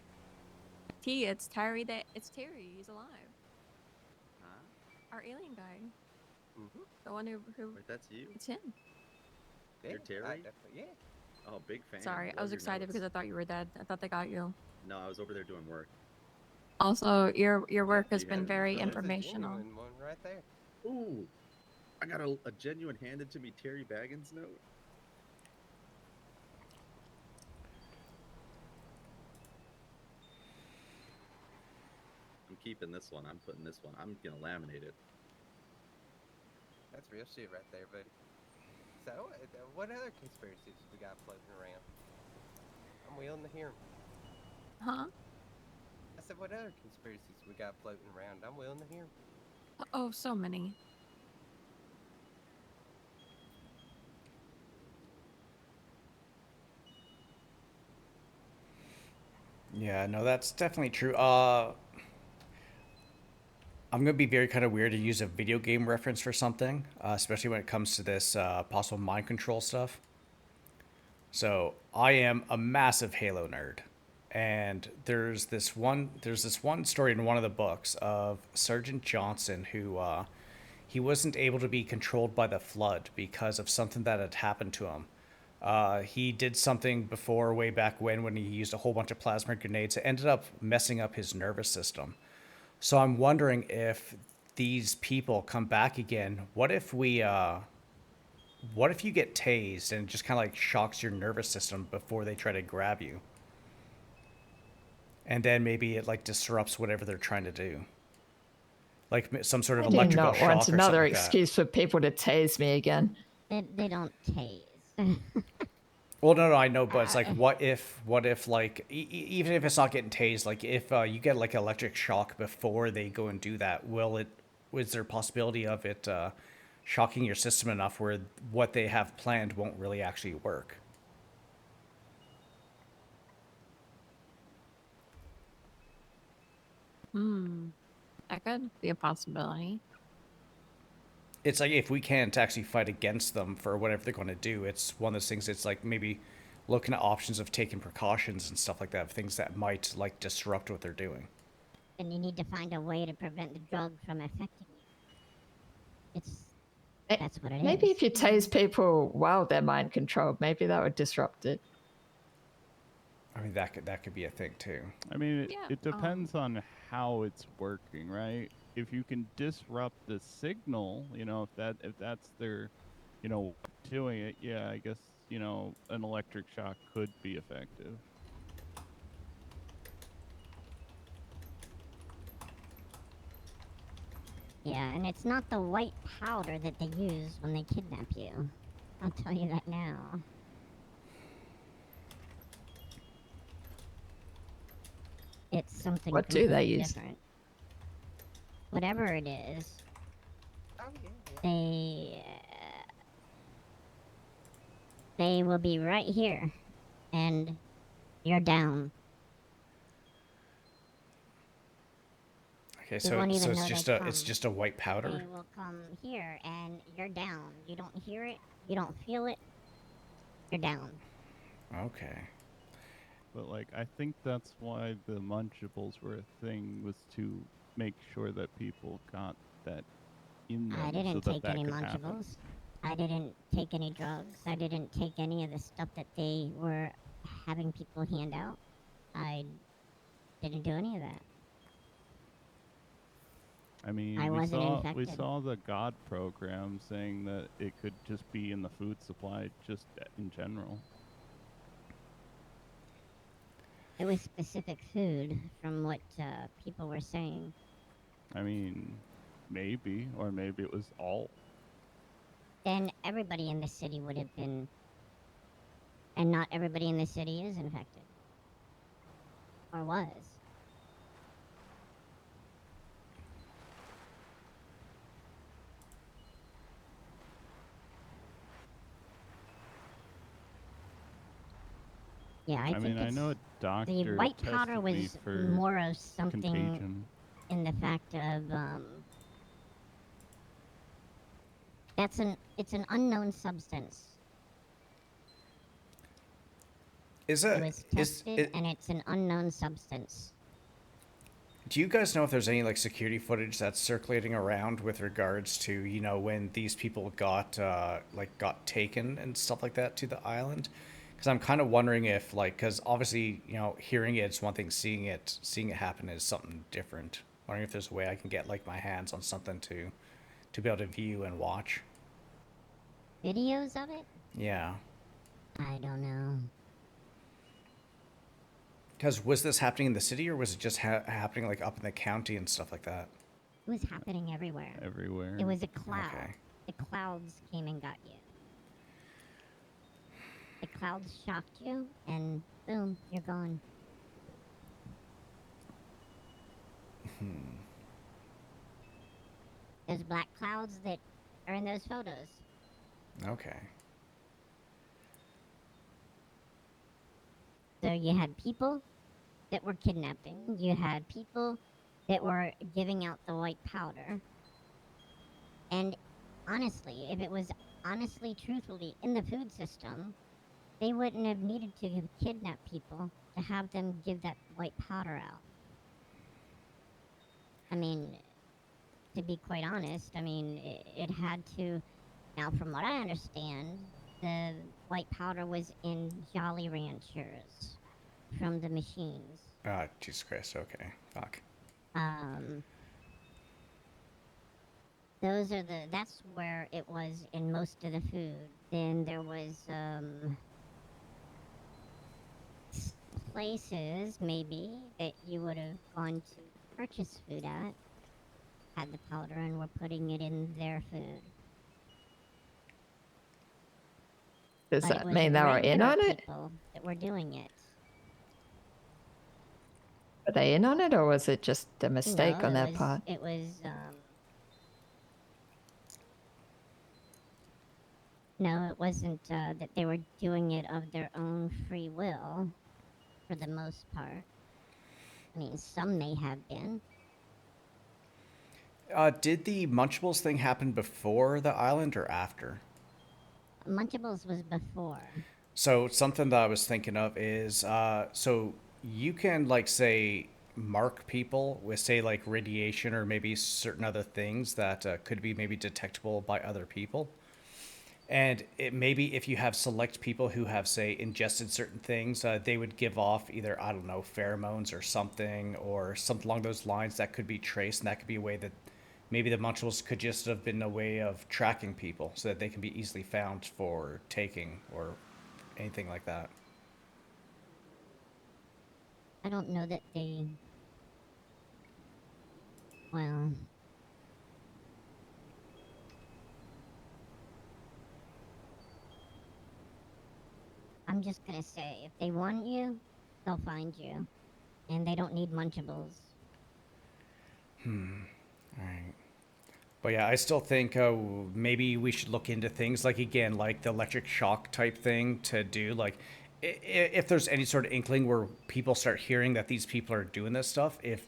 T, it's Terry it's Terry, he's alive. Huh? Our alien guy. Mm-hmm. The one who Wait, that's you? it's him. Yeah, You're Terry? yeah. Oh, big fan. Sorry, I Love was your excited notes. because I thought you were dead. I thought they got you. No, I was over there doing work. Also, your work has You been had- very There's a informational. Genuine one right there. Ooh, I got a genuine handed to me Terry Baggins note. I'm keeping this one. I'm putting this one. I'm gonna laminate it. That's real shit right there, buddy. So, what other conspiracies we got floating around? I'm willing to hear 'em. Huh? I said, what other conspiracies we got floating around? I'm willing to hear 'em. Oh, so many. Yeah, no, that's definitely true. I'm gonna be very kind of weird to use a video game reference for something, especially when it comes to this possible mind control stuff. So I am a massive Halo nerd, and there's this one story in one of the books of Sergeant Johnson who he wasn't able to be controlled by the flood because of something that had happened to him. He did something before, way back when he used a whole bunch of plasma grenades. It ended up messing up his nervous system. So I'm wondering if these people come back again. What if what if you get tased and it just kind of like shocks your nervous system before they try to grab you? And then maybe it like disrupts whatever they're trying to do. Like some sort of I do electrical not shock want or something another like that. excuse for people to tase me again. They don't tase. Well, no, I know, but it's like, what if, like, even if it's not getting tased, like, if you get like electric shock before they go and do that, is there a possibility of it shocking your system enough where what they have planned won't really actually work? That could be a possibility. it's like if we can't actually fight against them for whatever they're going to do, it's one of those things. It's like maybe looking at options of taking precautions and stuff like that, of things that might like disrupt what they're doing. And you need to find a way to prevent the drug from affecting you. It's that's what it is. Maybe if you tase people while they're mind controlled, maybe that would disrupt it. I mean, that could be a thing too. I mean, Yeah, it depends on how it's working, right? If you can disrupt the signal, you know, if that's their, you know, doing it, yeah, I guess, you know, an electric shock could be effective. Yeah, and it's not the white powder that they use when they kidnap you. I'll tell you that now. It's something What do they completely use? different. Whatever it is, Oh yeah. they will be right here, and you're down. Okay, You so won't even it's know just they it's come. just a white powder. They will come here, and you're down. You don't hear it. You don't feel it. You're down. Okay. But like, I think that's why the Munchables were a thing, was to make sure that people got that in them, I didn't so that take that any could happen. Munchables. I didn't take any drugs. I didn't take any of the stuff that they were having people hand out. I didn't do any of that. I mean, I wasn't we infected. saw the God program saying that it could just be in the food supply, just in general. It was specific food, from what people were saying. I mean, maybe, or maybe it was all. Then everybody in the city would have been, and not everybody in the city is infected, or was. Yeah, I think mean, I know a the doctor white powder tested me was for more of something contagion. in the fact of it's an unknown substance. Is It it was is tested, it? and it's an unknown substance. Do you guys know if there's any like security footage that's circulating around with regards to, you know, when these people got got taken and stuff like that to the island? Because I'm kind of wondering if like, because obviously, you know, hearing it's one thing, seeing it happen is something different. Wondering if there's a way I can get like my hands on something to be able to view and watch. Videos of it? Yeah. I don't know. Because was this happening in the city or was it just happening like up in the county and stuff like that? It was happening everywhere. Everywhere. It was a cloud. Okay. The clouds came and got you. The clouds shocked you, and boom, you're gone. Those black clouds that are in those photos. Okay. So you had people that were kidnapping. You had people that were giving out the white powder. And honestly, if it was honestly, truthfully in the food system, they wouldn't have needed to kidnap people to have them give that white powder out. I mean, to be quite honest, I mean, it had to. Now, from what I understand, the white powder was in Jolly Ranchers from the machines. Ah, Jesus Christ. Okay. Fuck. Those are that's where it was in most of the food. Then there was places maybe that you would have gone to purchase food at, had the powder and were putting it in their food. Does But it that was mean they were in regular on it? people that were doing it. Were they in on it, or was it just a mistake No, on their part? It was no, it wasn't that they were doing it of their own free will, for the most part. I mean, some may have been. Did the Munchables thing happen before the island or after? Munchables was before. So something that I was thinking of is so you can like say mark people with say like radiation or maybe certain other things that could be maybe detectable by other people. And it maybe if you have select people who have say ingested certain things, they would give off either I don't know pheromones or something along those lines that could be traced, and that could be a way that maybe the Munchables could just have been a way of tracking people so that they can be easily found for taking or anything like that. I don't know that they. Well. I'm just gonna say, if they want you, they'll find you. And they don't need Munchables. All right. But yeah, I still think maybe we should look into things like again, like the electric shock type thing to do. Like, if there's any sort of inkling where people start hearing that these people are doing this stuff, if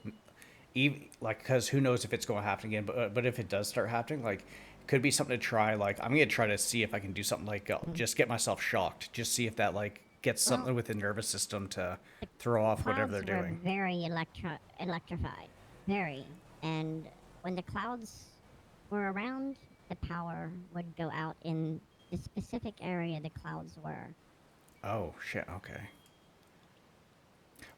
even like, because who knows if it's going to happen again, but if it does start happening, like, it could be something to try. Like, I'm gonna try to see if I can do something like just get myself shocked, just see if that like gets Well, something with the nervous system to throw off whatever they're Clouds were doing. very electrified. Very. And when the clouds were around, the power would go out in the specific area the clouds were. Oh shit. Okay.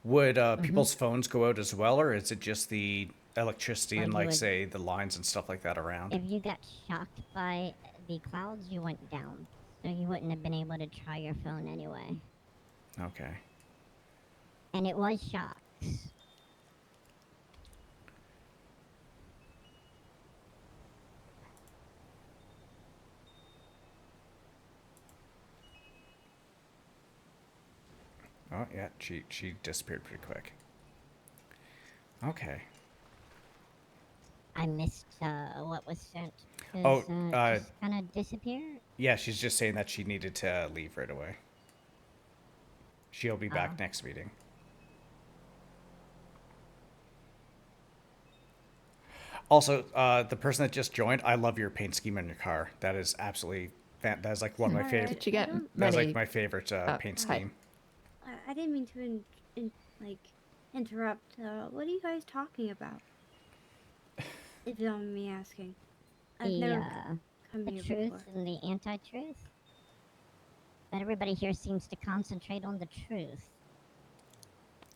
Would people's phones go out as well, or is it just the electricity Well, and you like would. say the lines and stuff like that around? If you got shocked by the clouds, you went down. So you wouldn't have been able to try your phone anyway. Okay. And it was shocks. Oh yeah, she disappeared pretty quick. Okay. I missed what was sent. Oh, Just kind of disappeared. yeah, she's just saying that she needed to leave right away. She'll be back Oh. next meeting. Also, the person that just joined, I love your paint scheme on your car. That is absolutely that is like one of my favorite. Did you get That's many? like my favorite paint hi. scheme. I didn't mean to interrupt. What are you guys talking about? If you don't mind me asking. I've never come The here truth before. and the anti-truth. But everybody here seems to concentrate on the truth.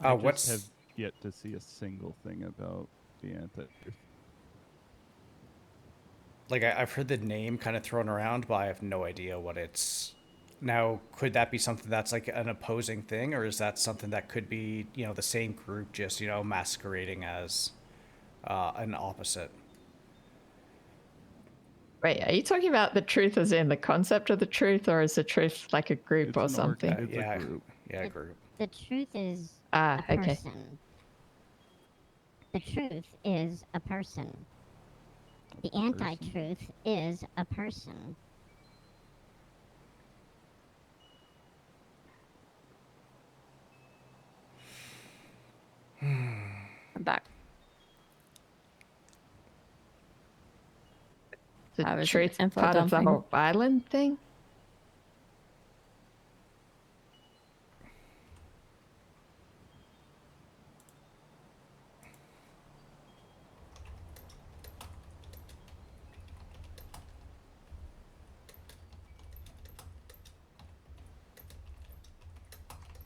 I What's just have yet to see a single thing about the anti-truth. like I've heard the name kind of thrown around, but I have no idea what it's. Now, could that be something that's like an opposing thing, or is that something that could be, the same group just, masquerading as an opposite? Wait, are you talking about the truth as in the concept of the truth, or is the truth like a group It's or an something? It's a group. Yeah, The- group. The truth is Ah, a okay. person. The truth is a person. The anti-truth is a person. I'm back. I The was truth info part of the dumping. whole island thing?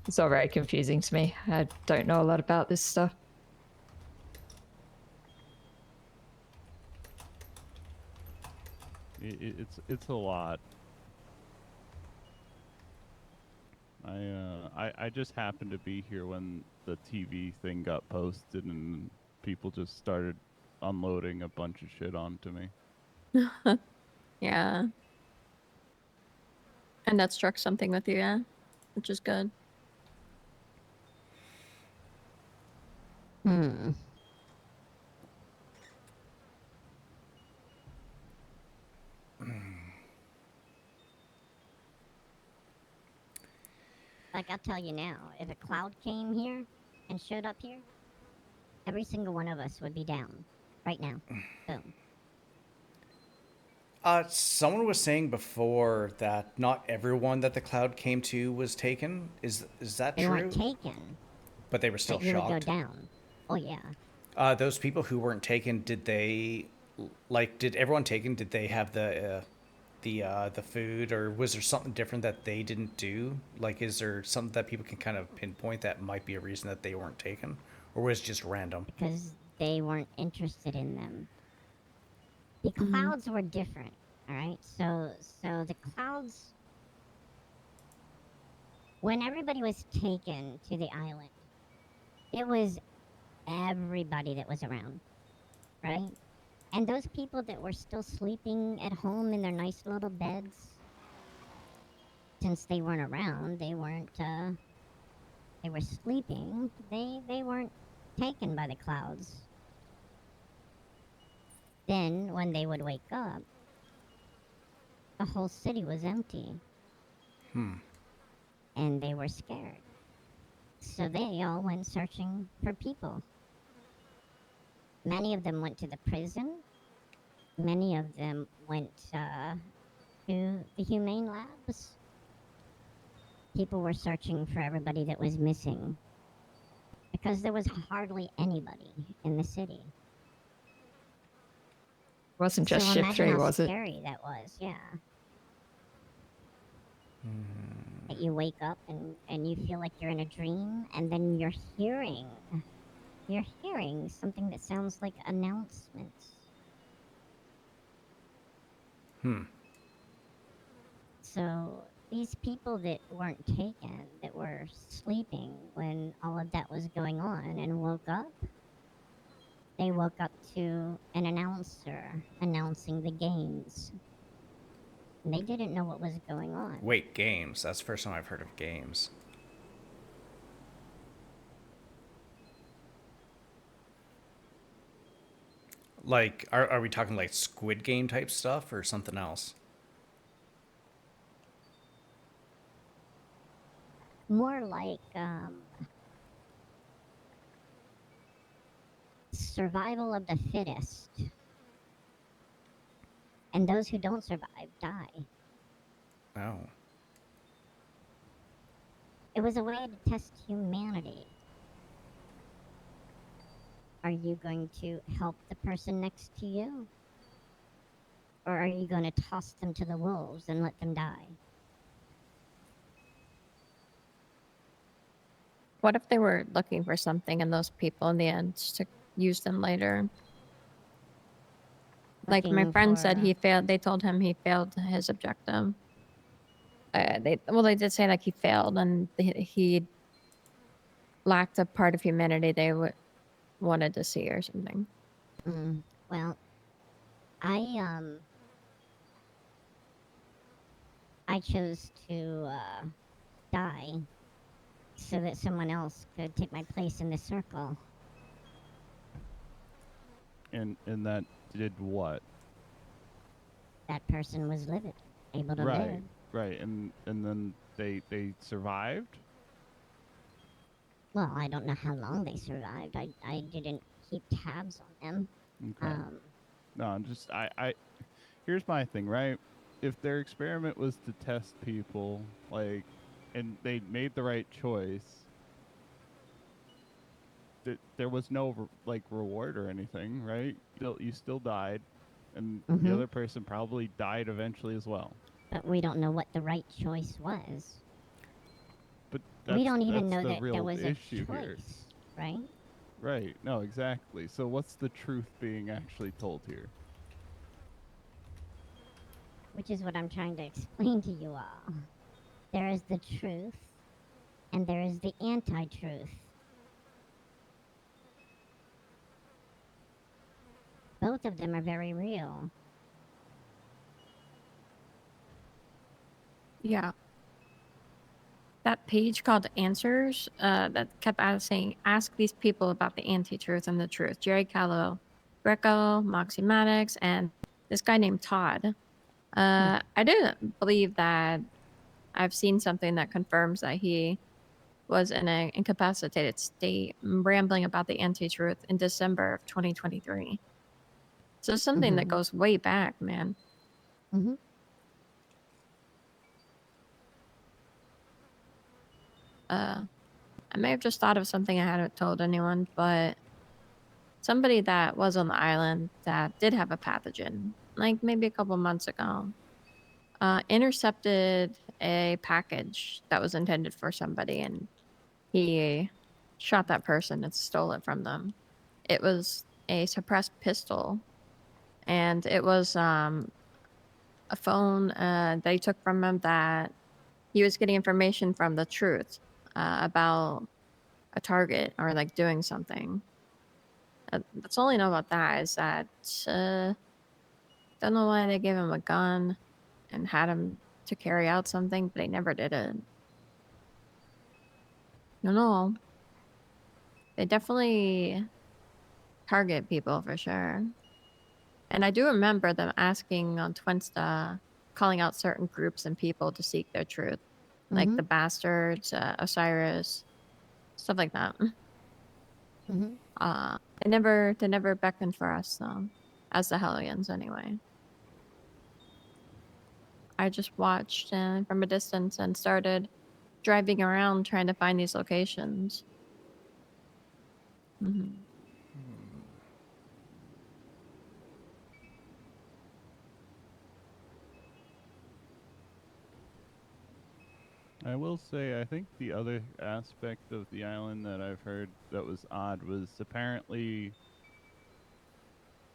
It's all very confusing to me. I don't know a lot about this stuff. It's a lot. I just happened to be here when the TV thing got posted and people just started unloading a bunch of shit onto me. Yeah. And that struck something with you, yeah? Which is good. Like, I'll tell you now, if a cloud came here and showed up here, every single one of us would be down. right now. Boom. Someone was saying before that not everyone that the cloud came to was taken. Is that They true? weren't taken, But they were still but you would go shocked. down. Oh yeah. Those people who weren't taken, did they, like, did everyone taken? Did they have the food, or was there something different that they didn't do? Like, is there something that people can kind of pinpoint that might be a reason that they weren't taken, or was it just random? Because they weren't interested in them. The clouds were different. All right. So the clouds, when everybody was taken to the island, it was everybody that was around, right? And those people that were still sleeping at home in their nice little beds, since they weren't around, they were sleeping. They weren't taken by the clouds. Then when they would wake up, the whole city was empty. And they were scared. So they all went searching for people. Many of them went to the prison. Many of them went to the humane labs. People were searching for everybody that was missing because there was hardly anybody in the city. Wasn't just so shift imagine 3, how was it? scary that was, yeah. That you wake up and you feel like you're in a dream, and then you're hearing something that sounds like announcements. So these people that weren't taken, that were sleeping when all of that was going on and woke up, they woke up to an announcer announcing the games. And they didn't know what was going on. Wait, games? That's the first time I've heard of games. Like, are we talking like Squid Game type stuff or something else? More like survival of the fittest. And those who don't survive die. Oh. It was a way to test humanity. Are you going to help the person next to you? Or are you going to toss them to the wolves and let them die? What if they were looking for something and those people in the end to use them later? Like my Looking friend said, for- he failed. They told him he failed his objective. They did say like he failed and he lacked a part of humanity they wanted to see or something. Well, I chose to die so that someone else could take my place in the circle. And that did what? That person was living, able to live. Right. And then they survived? Well, I don't know how long they survived. I didn't keep tabs on them. Okay. No, I'm just I here's my thing, right? If their experiment was to test people, like, and they made the right choice, there was no like reward or anything, right? You still died, and the other person probably died eventually as well. But we don't know what the right choice was. But We don't even know the that real there was a issue choice, here. right? Right. No, exactly. So what's the truth being actually told here? Which is what I'm trying to explain to you all. There is the truth, and there is the anti-truth. Both of them are very real. Yeah. That page called Answers that kept saying, ask these people about the anti-truth and the truth. Jerry Callow, Greco, Moxie Maddox, and this guy named Todd. I didn't believe that I've seen something that confirms that he was in an incapacitated state, rambling about the anti-truth in December of 2023. So something that goes way back, man. Mm-hmm. I may have just thought of something I hadn't told anyone, but somebody that was on the island that did have a pathogen, like maybe a couple months ago, intercepted a package that was intended for somebody, and he shot that person and stole it from them. It was a suppressed pistol, and it was a phone they took from him that he was getting information from the truth about a target or like doing something. That's all I know about that is that don't know why they gave him a gun and had him to carry out something, but he never did it. No, no. They definitely target people for sure. And I do remember them asking on Twinsta, calling out certain groups and people to seek their truth, like the Bastards, Osiris, stuff like that. They never beckoned for us though, as the Hellions anyway. I just watched from a distance and started driving around trying to find these locations. I will say, I think the other aspect of the island that I've heard that was odd was apparently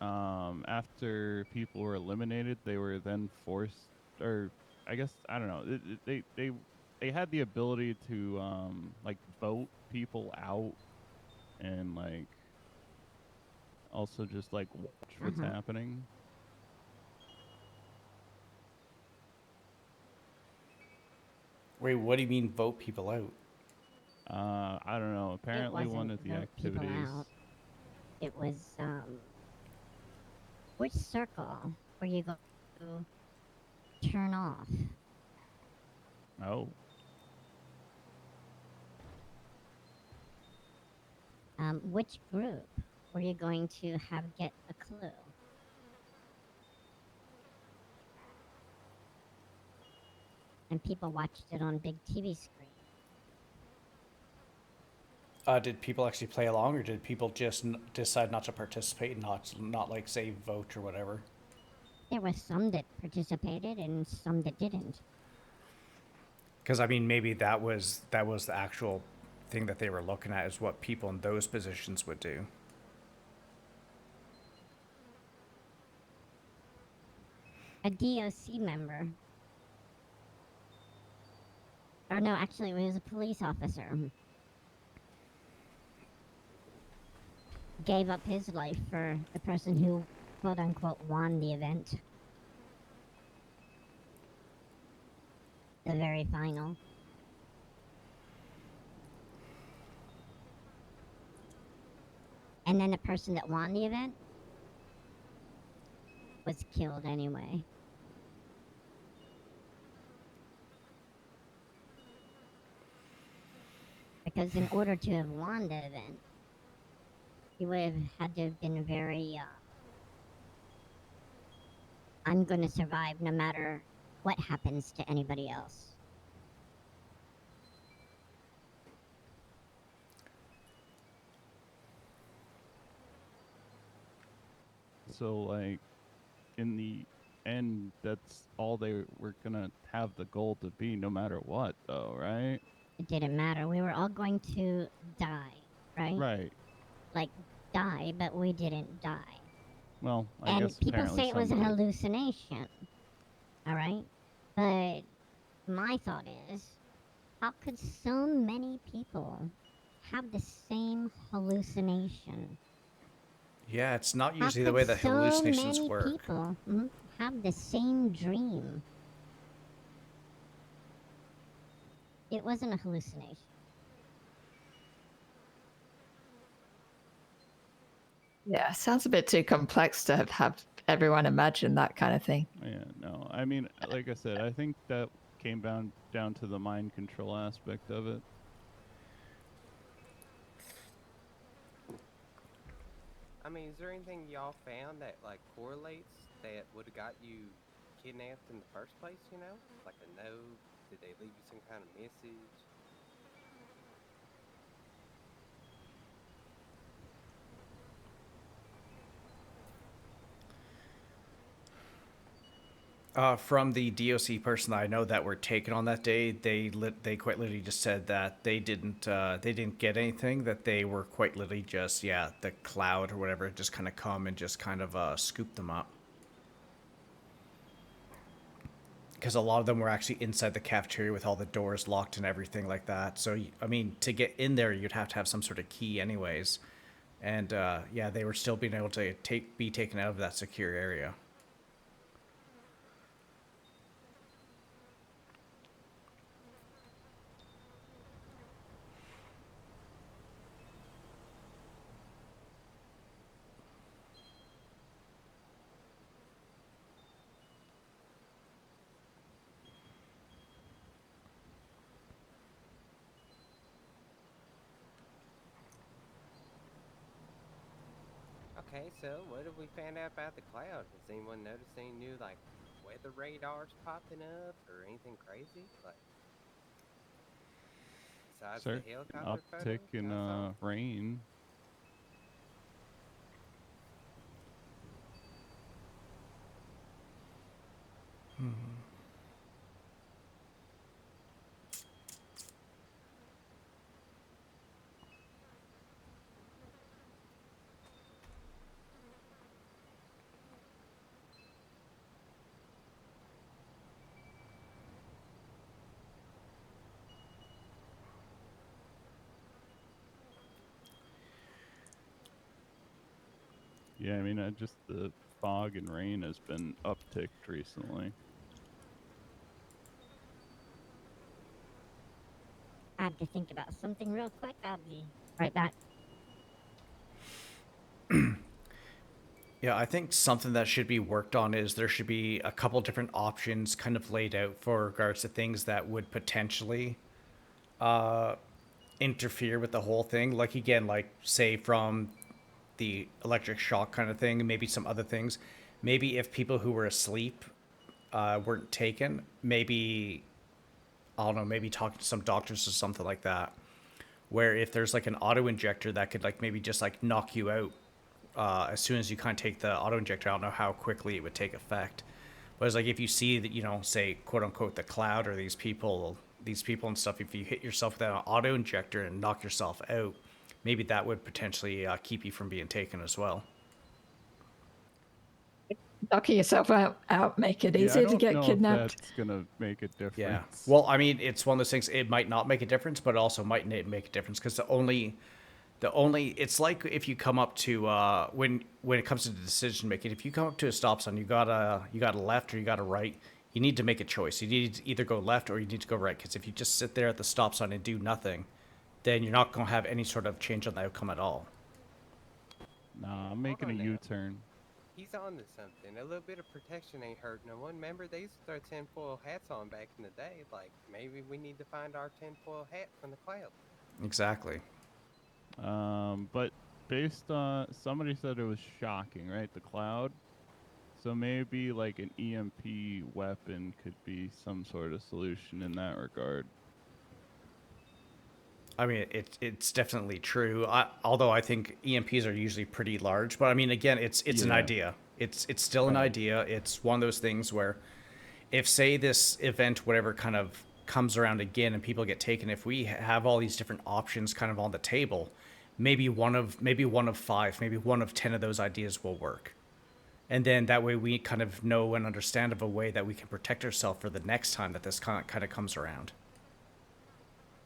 after people were eliminated, they were then forced, or I guess I don't know, they had the ability to like vote people out and like also just like watch what's happening. Wait, what do you mean vote people out? I don't know. Apparently, one of the vote people activities. out. It was which circle were you going to turn off? Oh. Which group were you going to have get a clue? And people watched it on big TV screen. Did people actually play along, or did people just decide not to participate and not like say vote or whatever? There were some that participated and some that didn't. Because I mean, maybe that was the actual thing that they were looking at, is what people in those positions would do. A DOC member. Or no, actually, it was a police officer. Gave up his life for the person who, quote unquote, won the event. The very final. And then the person that won the event was killed anyway. Because in order to have won the event, you would have had to have been very, I'm going to survive no matter what happens to anybody else. So like in the end, that's all they were gonna have the goal to be, no matter what, though, right? It didn't matter. We were all going to die, right? Right. Like, die, but we didn't die. Well, I and guess people apparently say it was a some did. hallucination. All right? But my thought is, how could so many people have the same hallucination? Yeah, it's not How usually the could way that so hallucinations many work. people have the same dream? It wasn't a hallucination. Yeah, sounds a bit too complex to have everyone imagine that kind of thing. Yeah, no. I mean, like I said, I think that came down to the mind control aspect of it. I mean, is there anything y'all found that like correlates that would have got you kidnapped in the first place? You know, like a note? Did they leave you some kind of message? From the DOC person I know that were taken on that day, they quite literally just said that they didn't get anything. That they were quite literally just the cloud or whatever just kind of come and just kind of scoop them up. Because a lot of them were actually inside the cafeteria with all the doors locked and everything like that. So I mean, to get in there, you'd have to have some sort of key, anyways. And they were still being able to be taken out of that secure area. Okay, so what have we found out about the cloud? Has anyone noticed any new like weather radars popping up or anything crazy? Like besides the Certain helicopter uptick photos in I saw? rain. Yeah, I mean, just the fog and rain has been upticked recently. I have to think about something real quick. I'll be right back. Yeah, I think something that should be worked on is there should be a couple different options kind of laid out for regards to things that would potentially interfere with the whole thing. Like, again, like, say, from the electric shock kind of thing, maybe some other things. Maybe if people who were asleep weren't taken, maybe, I don't know, maybe talking to some doctors or something like that. Where if there's like an auto injector that could like maybe just like knock you out as soon as you kind of take the auto injector. I don't know how quickly it would take effect, but it's like if you see that, say quote unquote the cloud or these people and stuff, if you hit yourself with an auto injector and knock yourself out, maybe that would potentially keep you from being taken as well. Knocking yourself out make it Yeah, I easier to don't get know kidnapped. if that's gonna make a difference. Yeah. Well, I mean, it's one of those things. It might not make a difference, but it also might make a difference because the only it's like if you come up to when it comes to the decision making, if you come up to a stop sign, you got a left or you got a right. You need to make a choice. You need to either go left or you need to go right. Because if you just sit there at the stop sign and do nothing, then you're not going to have any sort of change on the outcome at all. Nah, I'm making a on now. U-turn. He's on to something. A little bit of protection ain't hurt no one. Remember, they used to throw tinfoil hats on back in the day. Like, maybe we need to find our tinfoil hat from the cloud. Exactly. But based on somebody said it was shocking, right? The cloud. So maybe like an EMP weapon could be some sort of solution in that regard. I mean, it's definitely true. Although I think EMPs are usually pretty large, but I mean, again, it's an idea. It's still an idea. It's one of those things where, if say this event, whatever kind of comes around again, and people get taken, if we have all these different options kind of on the table, maybe one of 5, maybe one of 10 of those ideas will work, and then that way we kind of know and understand of a way that we can protect ourselves for the next time that this kind of comes around.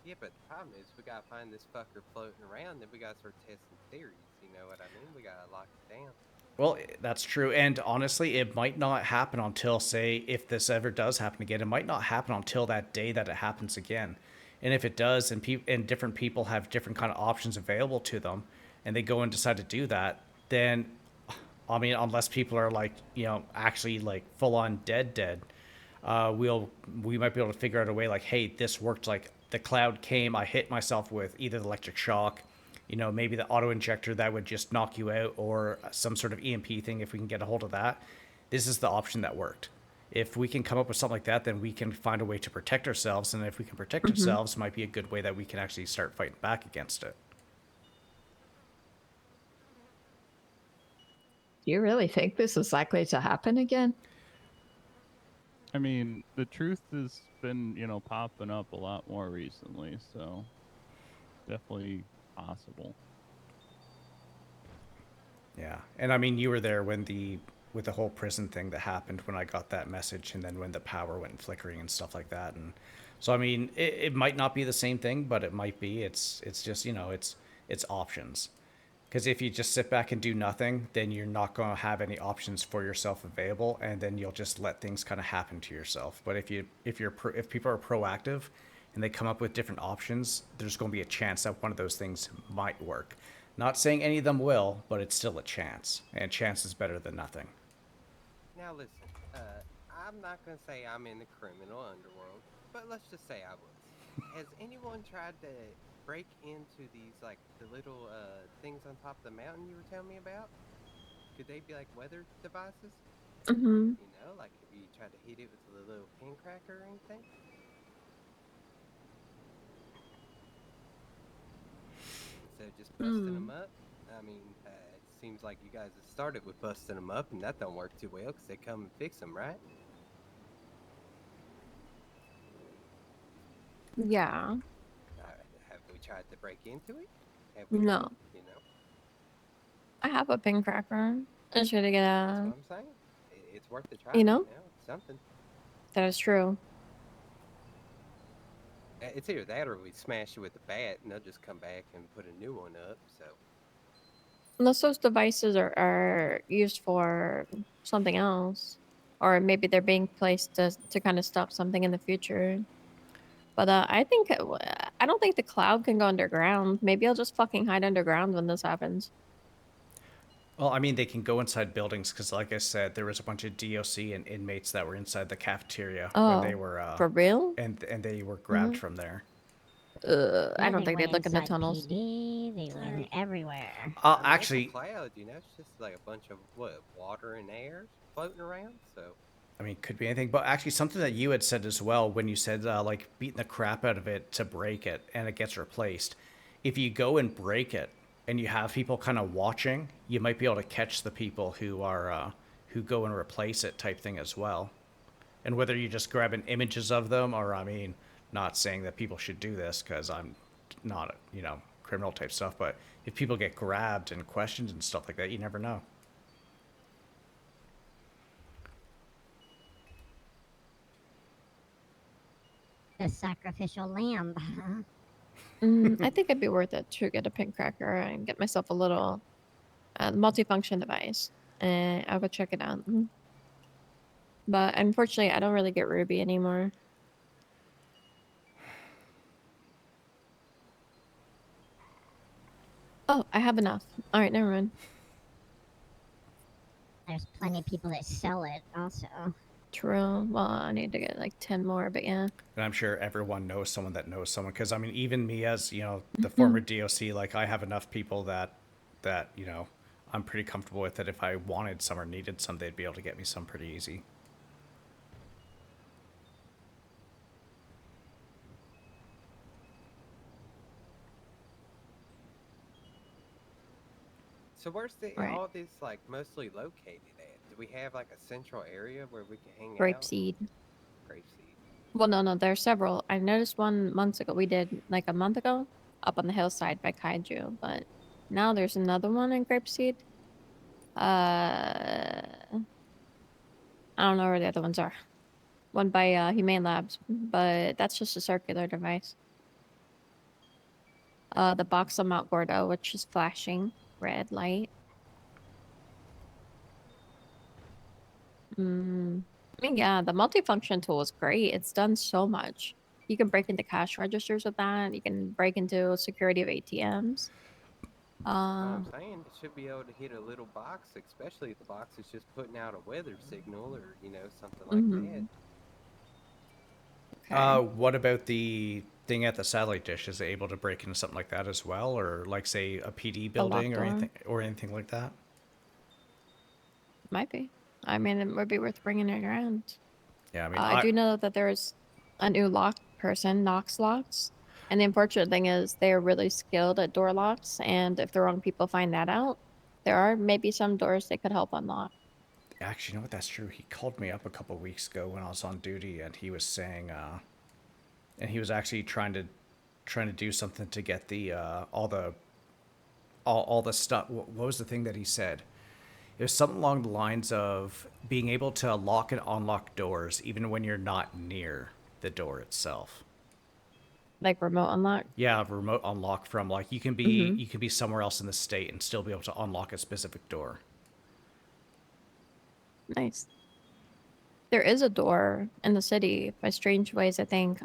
Yeah, but the problem is we gotta find this fucker floating around, then we gotta start testing theories, you know what I mean? We gotta lock it down. Well, that's true. And honestly, it might not happen until, say, if this ever does happen again, it might not happen until that day that it happens again. And if it does, and different people have different kind of options available to them, and they go and decide to do that, then, I mean, unless people are like, actually like full on dead, we might be able to figure out a way like, hey, this worked. Like the cloud came, I hit myself with either the electric shock, you know, maybe the auto injector that would just knock you out, or some sort of EMP thing if we can get a hold of that. This is the option that worked. If we can come up with something like that, then we can find a way to protect ourselves. And if we can protect ourselves, might be a good way that we can actually start fighting back against it. Do you really think this is likely to happen again? I mean, the truth has been, you know, popping up a lot more recently, so definitely possible. Yeah, and I mean, you were there when with the whole prison thing that happened when I got that message, and then when the power went flickering and stuff like that. And so, I mean, it might not be the same thing, but it might be. It's just, you know, it's options. Because if you just sit back and do nothing, then you're not going to have any options for yourself available, and then you'll just let things kind of happen to yourself. But if people are proactive and they come up with different options, there's going to be a chance that one of those things might work. Not saying any of them will, but it's still a chance, and a chance is better than nothing. Now listen, I'm not gonna say I'm in the criminal underworld, but let's just say I was. Has anyone tried to break into these, like, the little things on top of the mountain you were telling me about? Could they be like weather devices? Mm-hmm. You know, like if you tried to hit it with a little pin cracker or anything? Instead of just busting them up? I mean, it seems like you guys have started with busting them up, and that don't work too well because they come and fix them, right? Yeah. Have we tried to break into it? Have we, No. you know? I have a pin cracker. I should get That's a. what I'm saying. It's worth a try, You know? It's something. That is true. It's either that or we smash it with a bat and they'll just come back and put a new one up, so. Unless those devices are used for something else. Or maybe they're being placed to kind of stop something in the future. But I think I don't think the cloud can go underground. Maybe I'll just fucking hide underground when this happens. Well, I mean, they can go inside buildings because, like I said, there was a bunch of DOC and inmates that were inside the cafeteria when they were for real? and they were grabbed from there. Yeah, I don't they think they'd went look in the inside tunnels. PD. They went everywhere. I mean, Actually, it's a cloud, you know, it's just like a bunch of water and air floating around, so. I mean, could be anything, but actually something that you had said as well when you said like beating the crap out of it to break it and it gets replaced. If you go and break it and you have people kind of watching, you might be able to catch the people who are who go and replace it type thing as well. And whether you're just grabbing images of them, or I mean, not saying that people should do this because I'm not, you know, criminal type stuff, but if people get grabbed and questioned and stuff like that, you never know. The sacrificial lamb. I think it'd be worth it to get a pin cracker and get myself a little multifunction device. And I'll go check it out. But unfortunately, I don't really get Ruby anymore. Oh, I have enough. All right, never mind. There's plenty of people that sell it also. True. Well, I need to get like 10 more, but yeah. And I'm sure everyone knows someone that knows someone. Because I mean, even me as, you know, the former DOC, like I have enough people that, you know, I'm pretty comfortable with that if I wanted some or needed some, they'd be able to get me some pretty easy. So where's all this like mostly located at? Do we have like a central area where we can hang out? Grapeseed. Grapeseed. Well, no, there are several. I noticed one months ago. We did like a month ago up on the hillside by Kaiju, but now there's another one in Grapeseed. I don't know where the other ones are. One by Humane Labs, but that's just a circular device. The box on Mount Gordo, which is flashing red light. I mean, yeah, the multifunction tool is great. It's done so much. You can break into cash registers with that. You can break into security of ATMs. I'm saying it should be able to hit a little box, especially if the box is just putting out a weather signal or, you know, something like that. What about the thing at the satellite dish, is it able to break into something like that as well, or like say a PD A locked building door. or anything like that? Might be. I mean, it would be worth bringing it around. Yeah, I mean, I do know that there's a new lock person, Knox Locks. And the unfortunate thing is they're really skilled at door locks. And if the wrong people find that out, there are maybe some doors they could help unlock. actually, you know what? That's true. He called me up a couple weeks ago when I was on duty, and he was saying, and he was actually trying to do something to get the all the stuff. What was the thing that he said? It was something along the lines of being able to lock and unlock doors even when you're not near the door itself. Like remote unlock? Yeah, remote unlock from like you can be somewhere else in the state and still be able to unlock a specific door. Nice. There is a door in the city by Strange Ways, I think,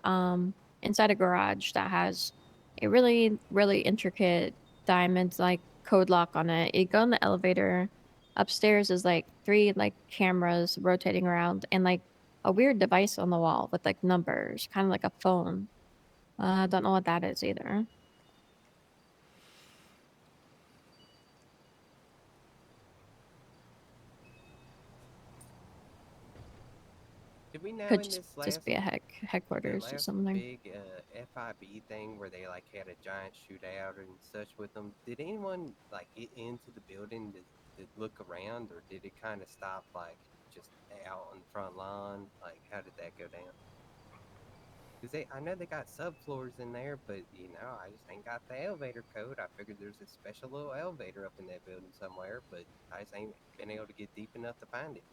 inside a garage that has a really, really intricate diamond like code lock on it. You go in the elevator. Upstairs is like 3 like cameras rotating around and like a weird device on the wall with like numbers, kind of like a phone. I don't know what that is either. Did we know Could in this just last be a the headquarters or last something. big FIB thing where they like had a giant shootout and such with them? Did anyone like get into the building to look around, or did it kind of stop like just out on the front lawn? Like, how did that go down? Because I know they got subfloors in there, but I just ain't got the elevator code. I figured there's a special little elevator up in that building somewhere, but I just ain't been able to get deep enough to find it.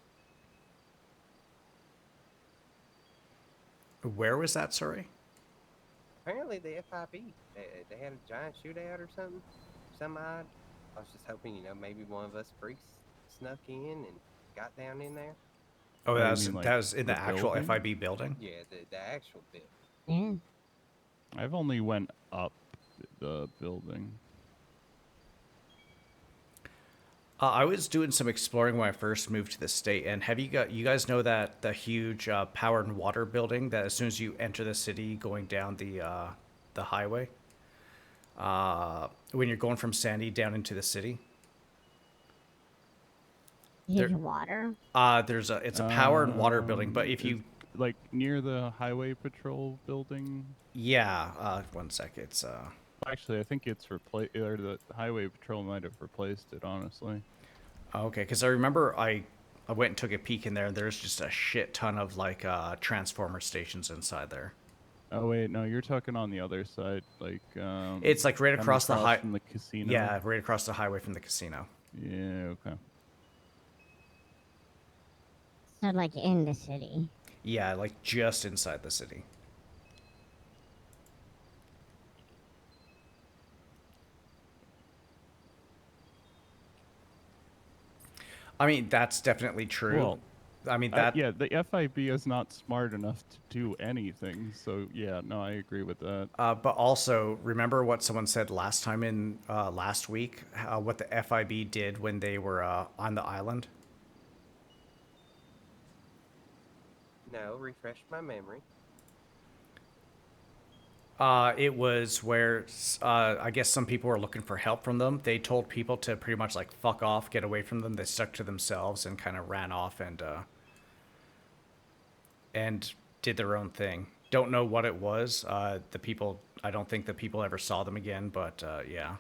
Where was that? Sorry. Apparently the FIB, they had a giant shootout or something, some odd. I was just hoping, maybe one of us freaks snuck in and got down in there. Oh, Oh, that you was mean, like, that was in the the actual building? FIB building. Yeah, the actual building. Yeah. I've only went up the building. I was doing some exploring when I first moved to the state, and you guys know that the huge power and water building that as soon as you enter the city, going down the highway, when you're going from Sandy down into the city, Huge water. it's a power and water building, but if Is, you like near the highway patrol building. one sec, it's Actually, I think it's replaced, or the highway patrol might have replaced it. Honestly. okay, because I remember I went and took a peek in there, and there's just a shit ton of like transformer stations inside there. Oh wait, no, you're talking on the other side, like It's like right kinda across the high from the casino. Yeah, right across the highway from the casino. Yeah. Okay. So like in the city. Yeah, like just inside the city. I mean, that's definitely true. Well, I mean that. yeah, the FIB is not smart enough to do anything. So yeah, no, I agree with that. But also, remember what someone said last time in last week? What the FIB did when they were on the island? No, refresh my memory. It was where I guess some people were looking for help from them. They told people to pretty much like fuck off, get away from them. They stuck to themselves and kind of ran off and did their own thing. Don't know what it was. I don't think the people ever saw them again. But yeah.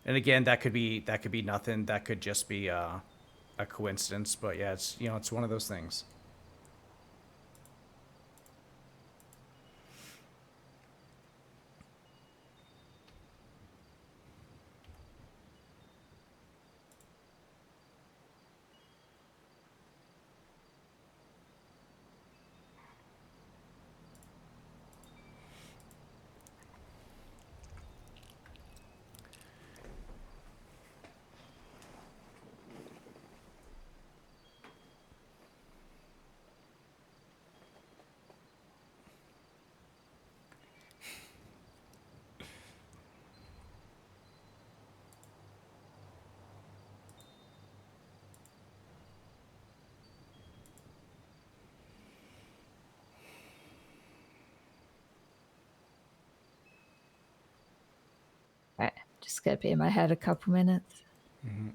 And again, that could be nothing. That could just be a coincidence. But yeah, it's one of those things. Just gonna be in my head a couple minutes. Mm-hmm.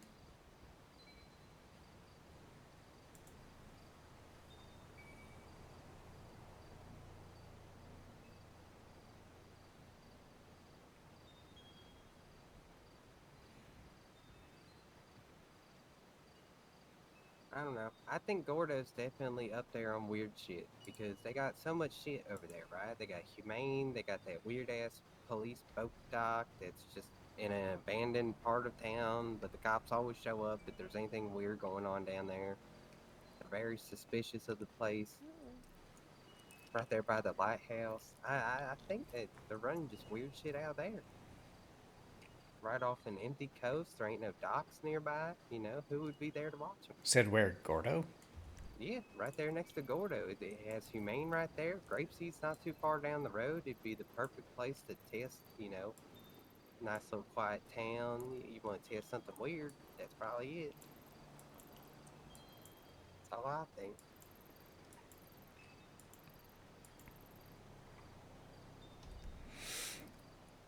I don't know. I think Gordo's definitely up there on weird shit because they got so much shit over there, right? They got Humane, they got that weird ass police boat dock that's just in an abandoned part of town, but the cops always show up if there's anything weird going on down there. They're very suspicious of the place. Right there by the lighthouse. I think that they're running just weird shit out there. Right off an empty coast, there ain't no docks nearby. You know, who would be there to watch them? Said where, Gordo? Yeah, right there next to Gordo. It has Humane right there. Grapeseed's not too far down the road. It'd be the perfect place to test, you know, nice little quiet town. You want to test something weird, that's probably it. That's all I think.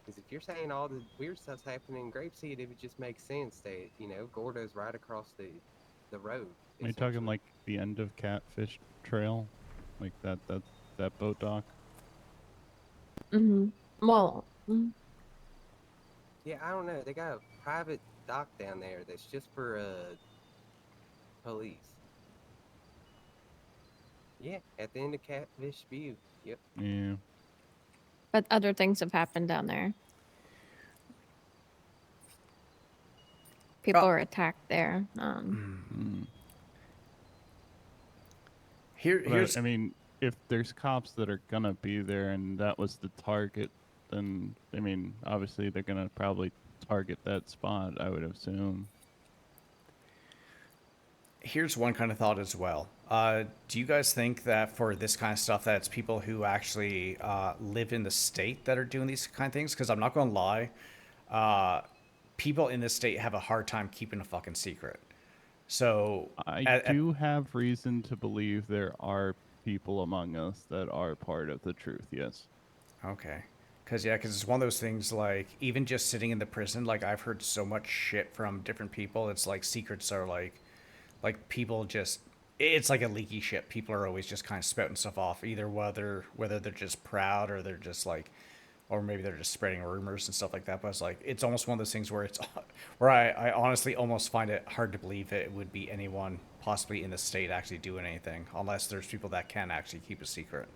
Because if you're saying all the weird stuff's happening in Grapeseed, it would just make sense that, you know, Gordo's right across the road. Are you talking like the end of Catfish Trail? Like that boat dock? Mm-hmm. Well, Yeah, I don't know. They got a private dock down there that's just for police. Yeah, at the end of Catfish View. Yep. Yeah. but other things have happened down there. People were attacked there. But I mean, if there's cops that are gonna be there and that was the target, then I mean, obviously they're gonna probably target that spot, I would assume. Here's one kind of thought as well. Do you guys think that for this kind of stuff, that it's people who actually live in the state that are doing these kind of things? Because I'm not going to lie, people in this state have a hard time keeping a fucking secret. So I do have reason to believe there are people among us that are part of the truth, yes. Okay. Because it's one of those things, like, even just sitting in the prison, like, I've heard so much shit from different people. It's like secrets are like people just, it's like a leaky ship. People are always just kind of spouting stuff off, either whether they're just proud or they're just like, or maybe they're just spreading rumors and stuff like that. But it's like, it's almost one of those things where it's where I honestly almost find it hard to believe it would be anyone possibly in the state actually doing anything, unless there's people that can actually keep a secret.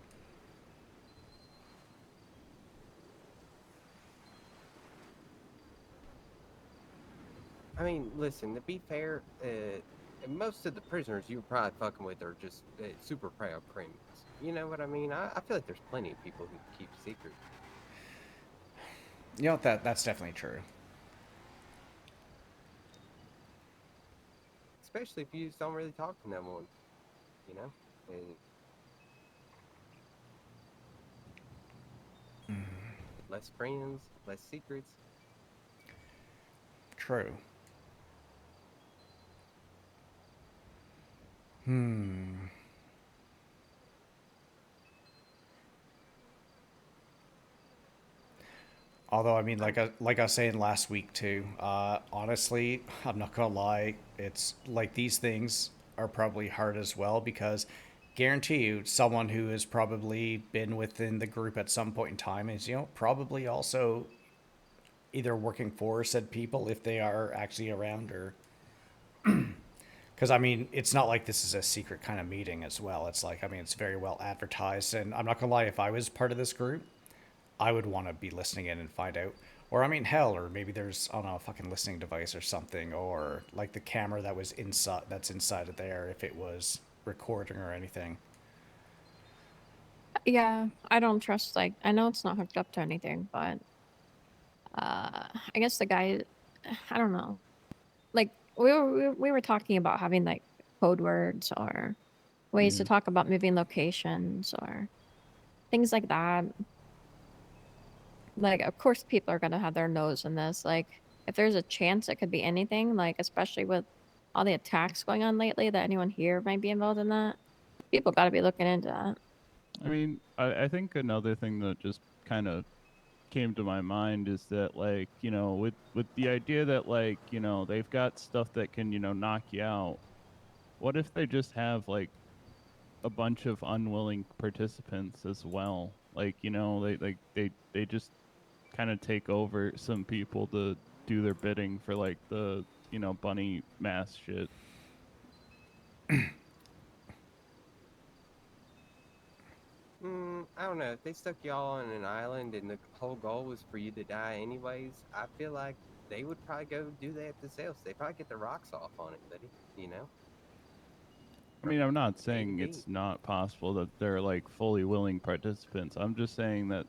I mean, listen, to be fair, most of the prisoners you're probably fucking with are just super proud criminals. You know what I mean? I feel like there's plenty of people who keep secrets. You know, that's definitely true. Especially if you just don't really talk to no one. You know? Less friends, less secrets. True. Although, I mean, like I was saying last week too, honestly, I'm not gonna lie, it's like these things are probably hard as well, because guarantee you someone who has probably been within the group at some point in time is, you know, probably also either working for said people if they are actually around, or because I mean, it's not like this is a secret kind of meeting as well. It's like, I mean, it's very well advertised, and I'm not gonna lie, if I was part of this group, I would want to be listening in and find out. Or I mean, hell, or maybe there's, I don't know, a fucking listening device or something, or like the camera that was inside of there, if it was recording or anything. Yeah, I don't trust, like, I know it's not hooked up to anything, but I guess the guy, I don't know. Like, we were talking about having like code words or ways to talk about moving locations or things like that. Like, of course people are gonna have their nose in this. Like, if there's a chance it could be anything, like especially with all the attacks going on lately, that anyone here might be involved in that, people got to be looking into that. I mean, I think another thing that just kind of came to my mind is that, like, you know, with the idea that, like, you know, they've got stuff that can, you know, knock you out. What if they just have like a bunch of unwilling participants as well? Like, you know, they just kind of take over some people to do their bidding for like the, you know, bunny mass shit. I don't know. If they stuck y'all on an island and the whole goal was for you to die anyways, I feel like they would probably go do that themselves. They probably get the rocks off on it, buddy. You know? I mean, I'm not saying Maybe. it's not possible that they're like fully willing participants. I'm just saying that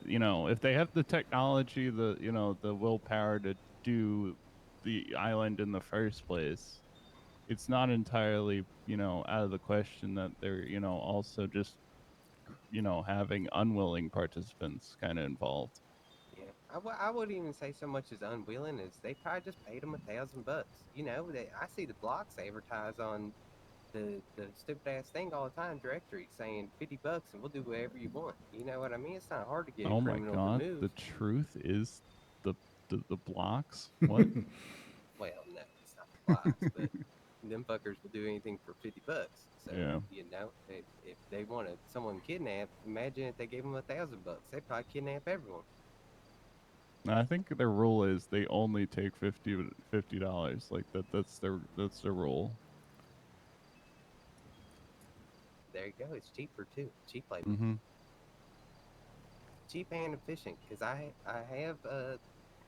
you know, if they have the technology, the, you know, the willpower to do the island in the first place, it's not entirely, you know, out of the question that they're, you know, also just, you know, having unwilling participants kind of involved. Yeah, I wouldn't even say so much as unwilling as they probably just paid them $1,000. You know, I see the blocks advertise on the stupid ass thing all the time, directory saying $50 and we'll do whatever you want. You know what I mean? It's not hard to get a Oh my criminal to god, move. the truth is the blocks? What? Well, no, it's not the blocks, but them fuckers will do anything for $50. So Yeah. you know, if they wanted someone kidnapped, imagine if they gave them $1,000, they'd probably kidnap everyone. I think their rule is they only take $50. Like that's their rule. There you go. It's cheaper too. Cheap labor. Mm-hmm. Cheap and efficient. Because I have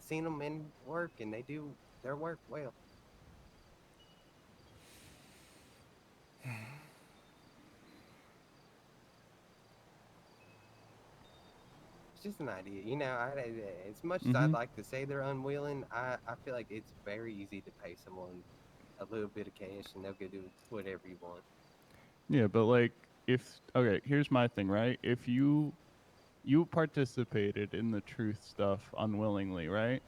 seen them in work and they do their work well. It's just an idea, you know. As much as I'd Mm-hmm. like to say they're unwilling, I feel like it's very easy to pay someone a little bit of cash and they'll go do whatever you want. Yeah, but like if okay, here's my thing, right? If you participated in the truth stuff unwillingly, right?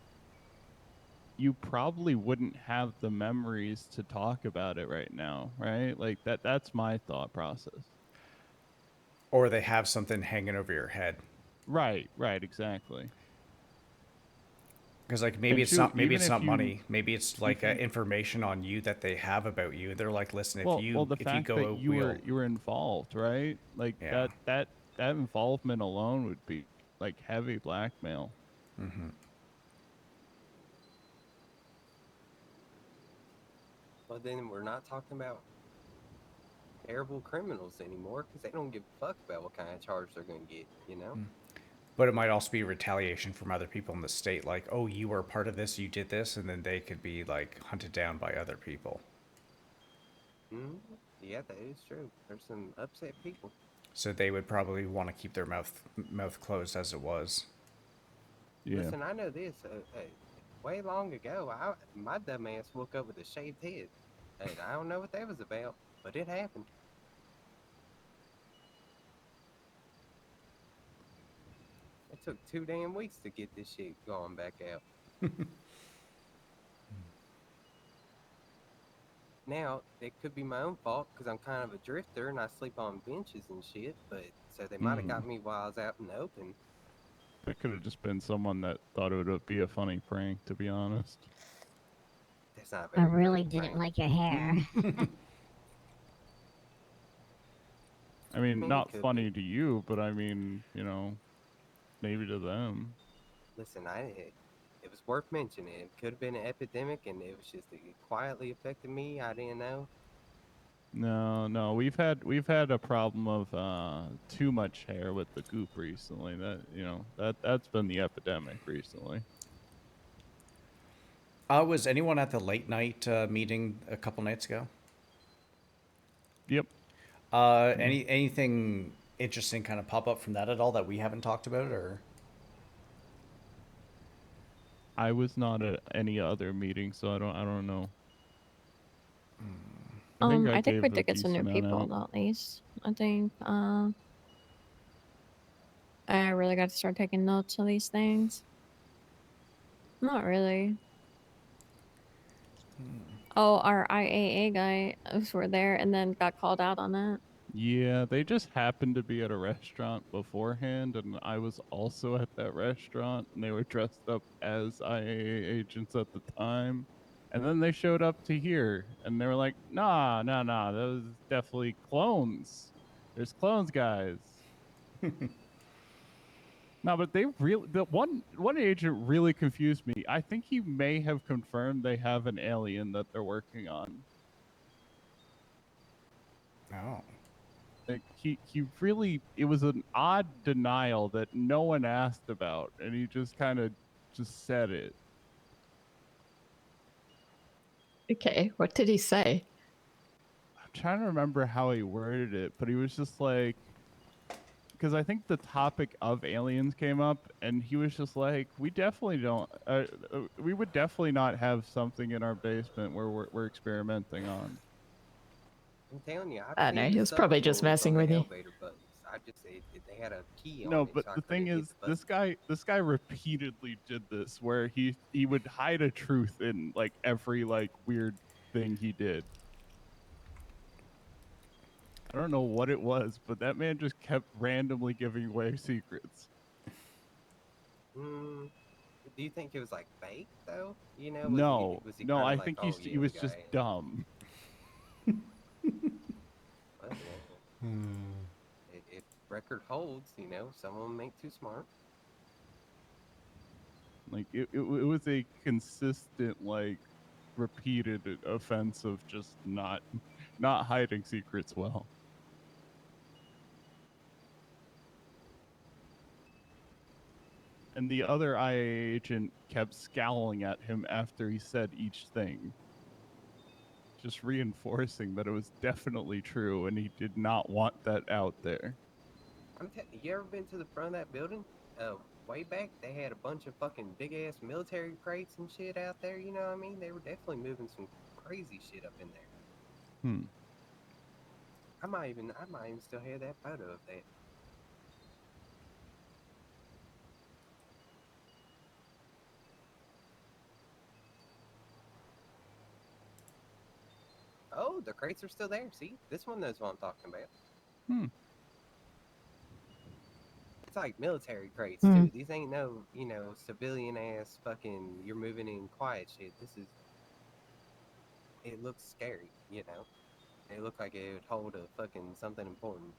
You probably wouldn't have the memories to talk about it right now, right? Like that's my thought process. Or they have something hanging over your head. Right, exactly. Because like maybe And it's shoot, not even if you money. Maybe it's like information on you that they have about you. They're like, listen, well, the if you fact go that out, you were involved, right? Like Yeah. that involvement alone would be like heavy blackmail. Mm-hmm. Well, then we're not talking about terrible criminals anymore because they don't give a fuck about what kind of charge they're going to get, you know? But it might also be retaliation from other people in the state, like, oh, you were part of this, you did this, and then they could be like hunted down by other people. Yeah, that is true. There's some upset people. So they would probably want to keep their mouth closed as it was. Yeah. Listen, I know this. Way long ago, my dumb ass woke up with a shaved head. And I don't know what that was about, but it happened. It took 2 damn weeks to get this shit going back out. Now, it could be my own fault because I'm kind of a drifter and I sleep on benches and shit, but so they might have got me while I was out in the open. It could have just been someone that thought it would be a funny prank, to be honest. That's not I very really funny didn't prank. like your hair. I mean, it not could funny be. to you, but I mean, you know, maybe to them. Listen, it was worth mentioning. It could have been an epidemic and it was just it quietly affected me. I didn't know. No, we've had a problem of too much hair with the goop recently. That, you know, that's been the epidemic recently. Was anyone at the late night meeting a couple nights ago? Yep. Anything interesting kind of pop up from that at all that we haven't talked about, or? I was not at any other meeting, so I don't know. I think we gave a did get some new decent people amount. at least. I think I really got to start taking notes of these things. Not really. Oh, our IAA guy were there and then got called out on that. Yeah, they just happened to be at a restaurant beforehand, and I was also at that restaurant, and they were dressed up as IAA agents at the time. And then they showed up to here, and they were like, nah, nah, nah, those definitely clones. There's clones, guys. No, but they really, the one agent really confused me. I think he may have confirmed they have an alien that they're working on. Oh. Like he really, it was an odd denial that no one asked about, and he just kind of just said it. Okay, what did he say? I'm trying to remember how he worded it, but he was just like, because I think the topic of aliens came up, and he was just like, we definitely don't, we would definitely not have something in our basement where we're experimenting on. I'm telling you, I've I don't know, seen he the was sub probably just tools messing on the with you. elevator buttons. I just they had a key on No, it, but so I the couldn't thing hit is, the button. this guy repeatedly did this, where he would hide a truth in like every like weird thing he did. I don't know what it was, but that man just kept randomly giving away secrets. Mm, do you think it was like fake though? You know, No, was he no, kind I of like, think oh he yeah, we was got just aliens? dumb. Well, if record holds, you know, some of them ain't too smart. Like it was a consistent, like repeated offense of just not hiding secrets well. And the other IA agent kept scowling at him after he said each thing, just reinforcing that it was definitely true and he did not want that out there. You ever been to the front of that building? Way back, they had a bunch of fucking big ass military crates and shit out there. You know what I mean? They were definitely moving some crazy shit up in there. Hmm. I might even still have that photo of that. Oh, the crates are still there. See, this one knows what I'm talking about. Hmm. It's like military crates too. These ain't no, you know, civilian ass fucking. You're moving in quiet shit. This is. It looks scary, you know. It looked like it would hold a fucking something important.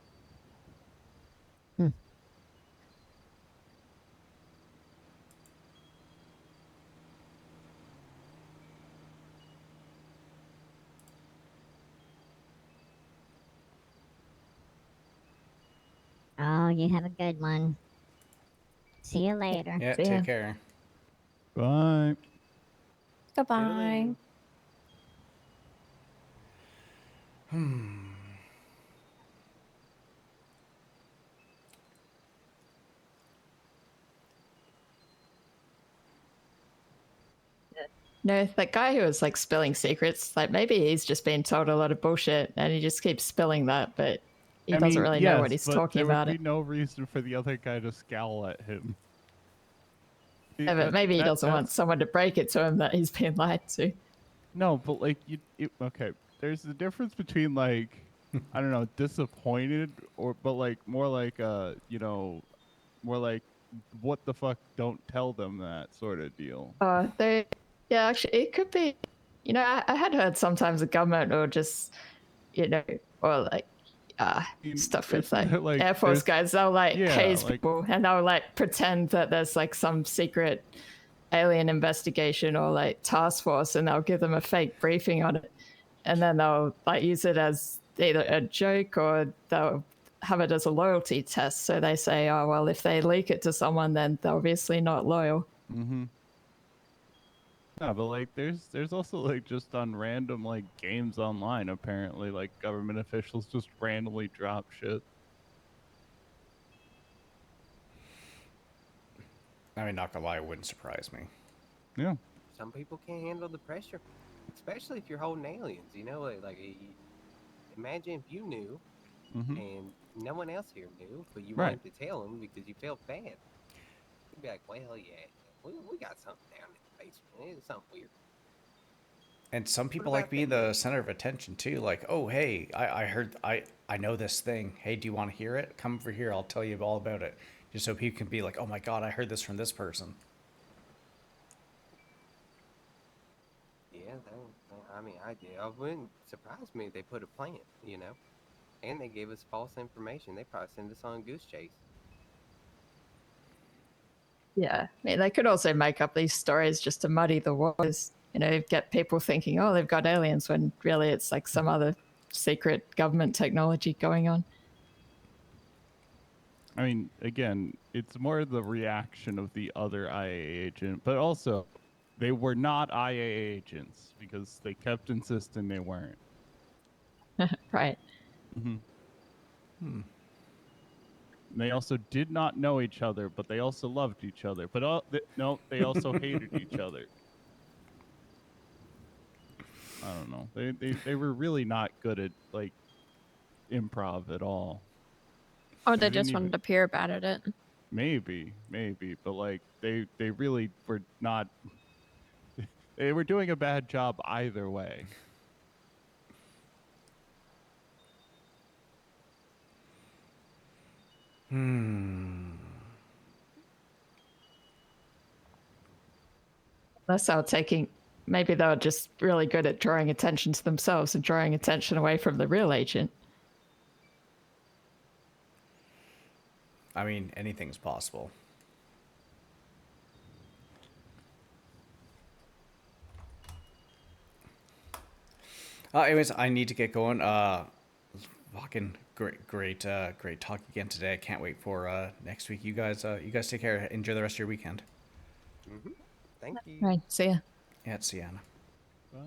Oh, you have a good one. See you later. Yeah, See ya. take care. Bye. Goodbye. No, that guy who was like spilling secrets, like maybe he's just been told a lot of bullshit and he just keeps spilling that, but he doesn't really know what yes, he's but talking there would about be it. no reason for the other guy to scowl at him. Yeah, but maybe he doesn't want someone to break it to him that he's been lied to. No, but like okay. There's a difference between like I don't know, disappointed but like more like you know, more like what the fuck, don't tell them that sort of deal. Yeah, actually, it could be. You know, I had heard sometimes the government or just, you know, or like stuff with like Air Force guys, they'll like haze people and they'll like pretend that there's like some secret alien investigation or like task force and they'll give them a fake briefing on it. And then they'll like use it as either a joke or they'll have it as a loyalty test. So they say, oh, well, if they leak it to someone, then they're obviously not loyal. Mm-hmm. Yeah, but like there's also like just on random like games online apparently like government officials just randomly drop shit. I mean, not gonna lie, it wouldn't surprise me. Yeah. Some people can't handle the pressure, especially if you're holding aliens. You know, imagine if you knew, and no one else here knew, but you wanted to tell them because you felt bad. You'd be like, "Well, yeah, we got something down in the basement. It's something weird." And some people about like being the center of attention too. Like, oh hey, I heard I know this thing. Hey, do you want to hear it? Come over here. I'll tell you all about it. Just so people can be like, oh my god, I heard this from this person. Yeah, I mean, I did. It wouldn't surprise me if they put a plant, you know, and they gave us false information. They probably sent us on a goose chase. Yeah, I mean, they could also make up these stories just to muddy the waters. You know, get people thinking, oh, they've got aliens, when really it's like some other secret government technology going on. I mean, again, it's more the reaction of the other IA agent, but also they were not IA agents because they kept insisting they weren't. Right. They also did not know each other, but they also loved each other. But no, they also hated each other. I don't know. They were really not good at like improv at all. Or they just wanted to peer bad at it. Maybe, but like they really were not. They were doing a bad job either way. That's how taking. Maybe they were just really good at drawing attention to themselves and drawing attention away from the real agent. I mean, anything's possible. Anyways, I need to get going. Fucking great talk again today. I can't wait for next week. You guys take care. Enjoy the rest of your weekend. Thank you. Right. See ya. Yeah, see ya. Bye.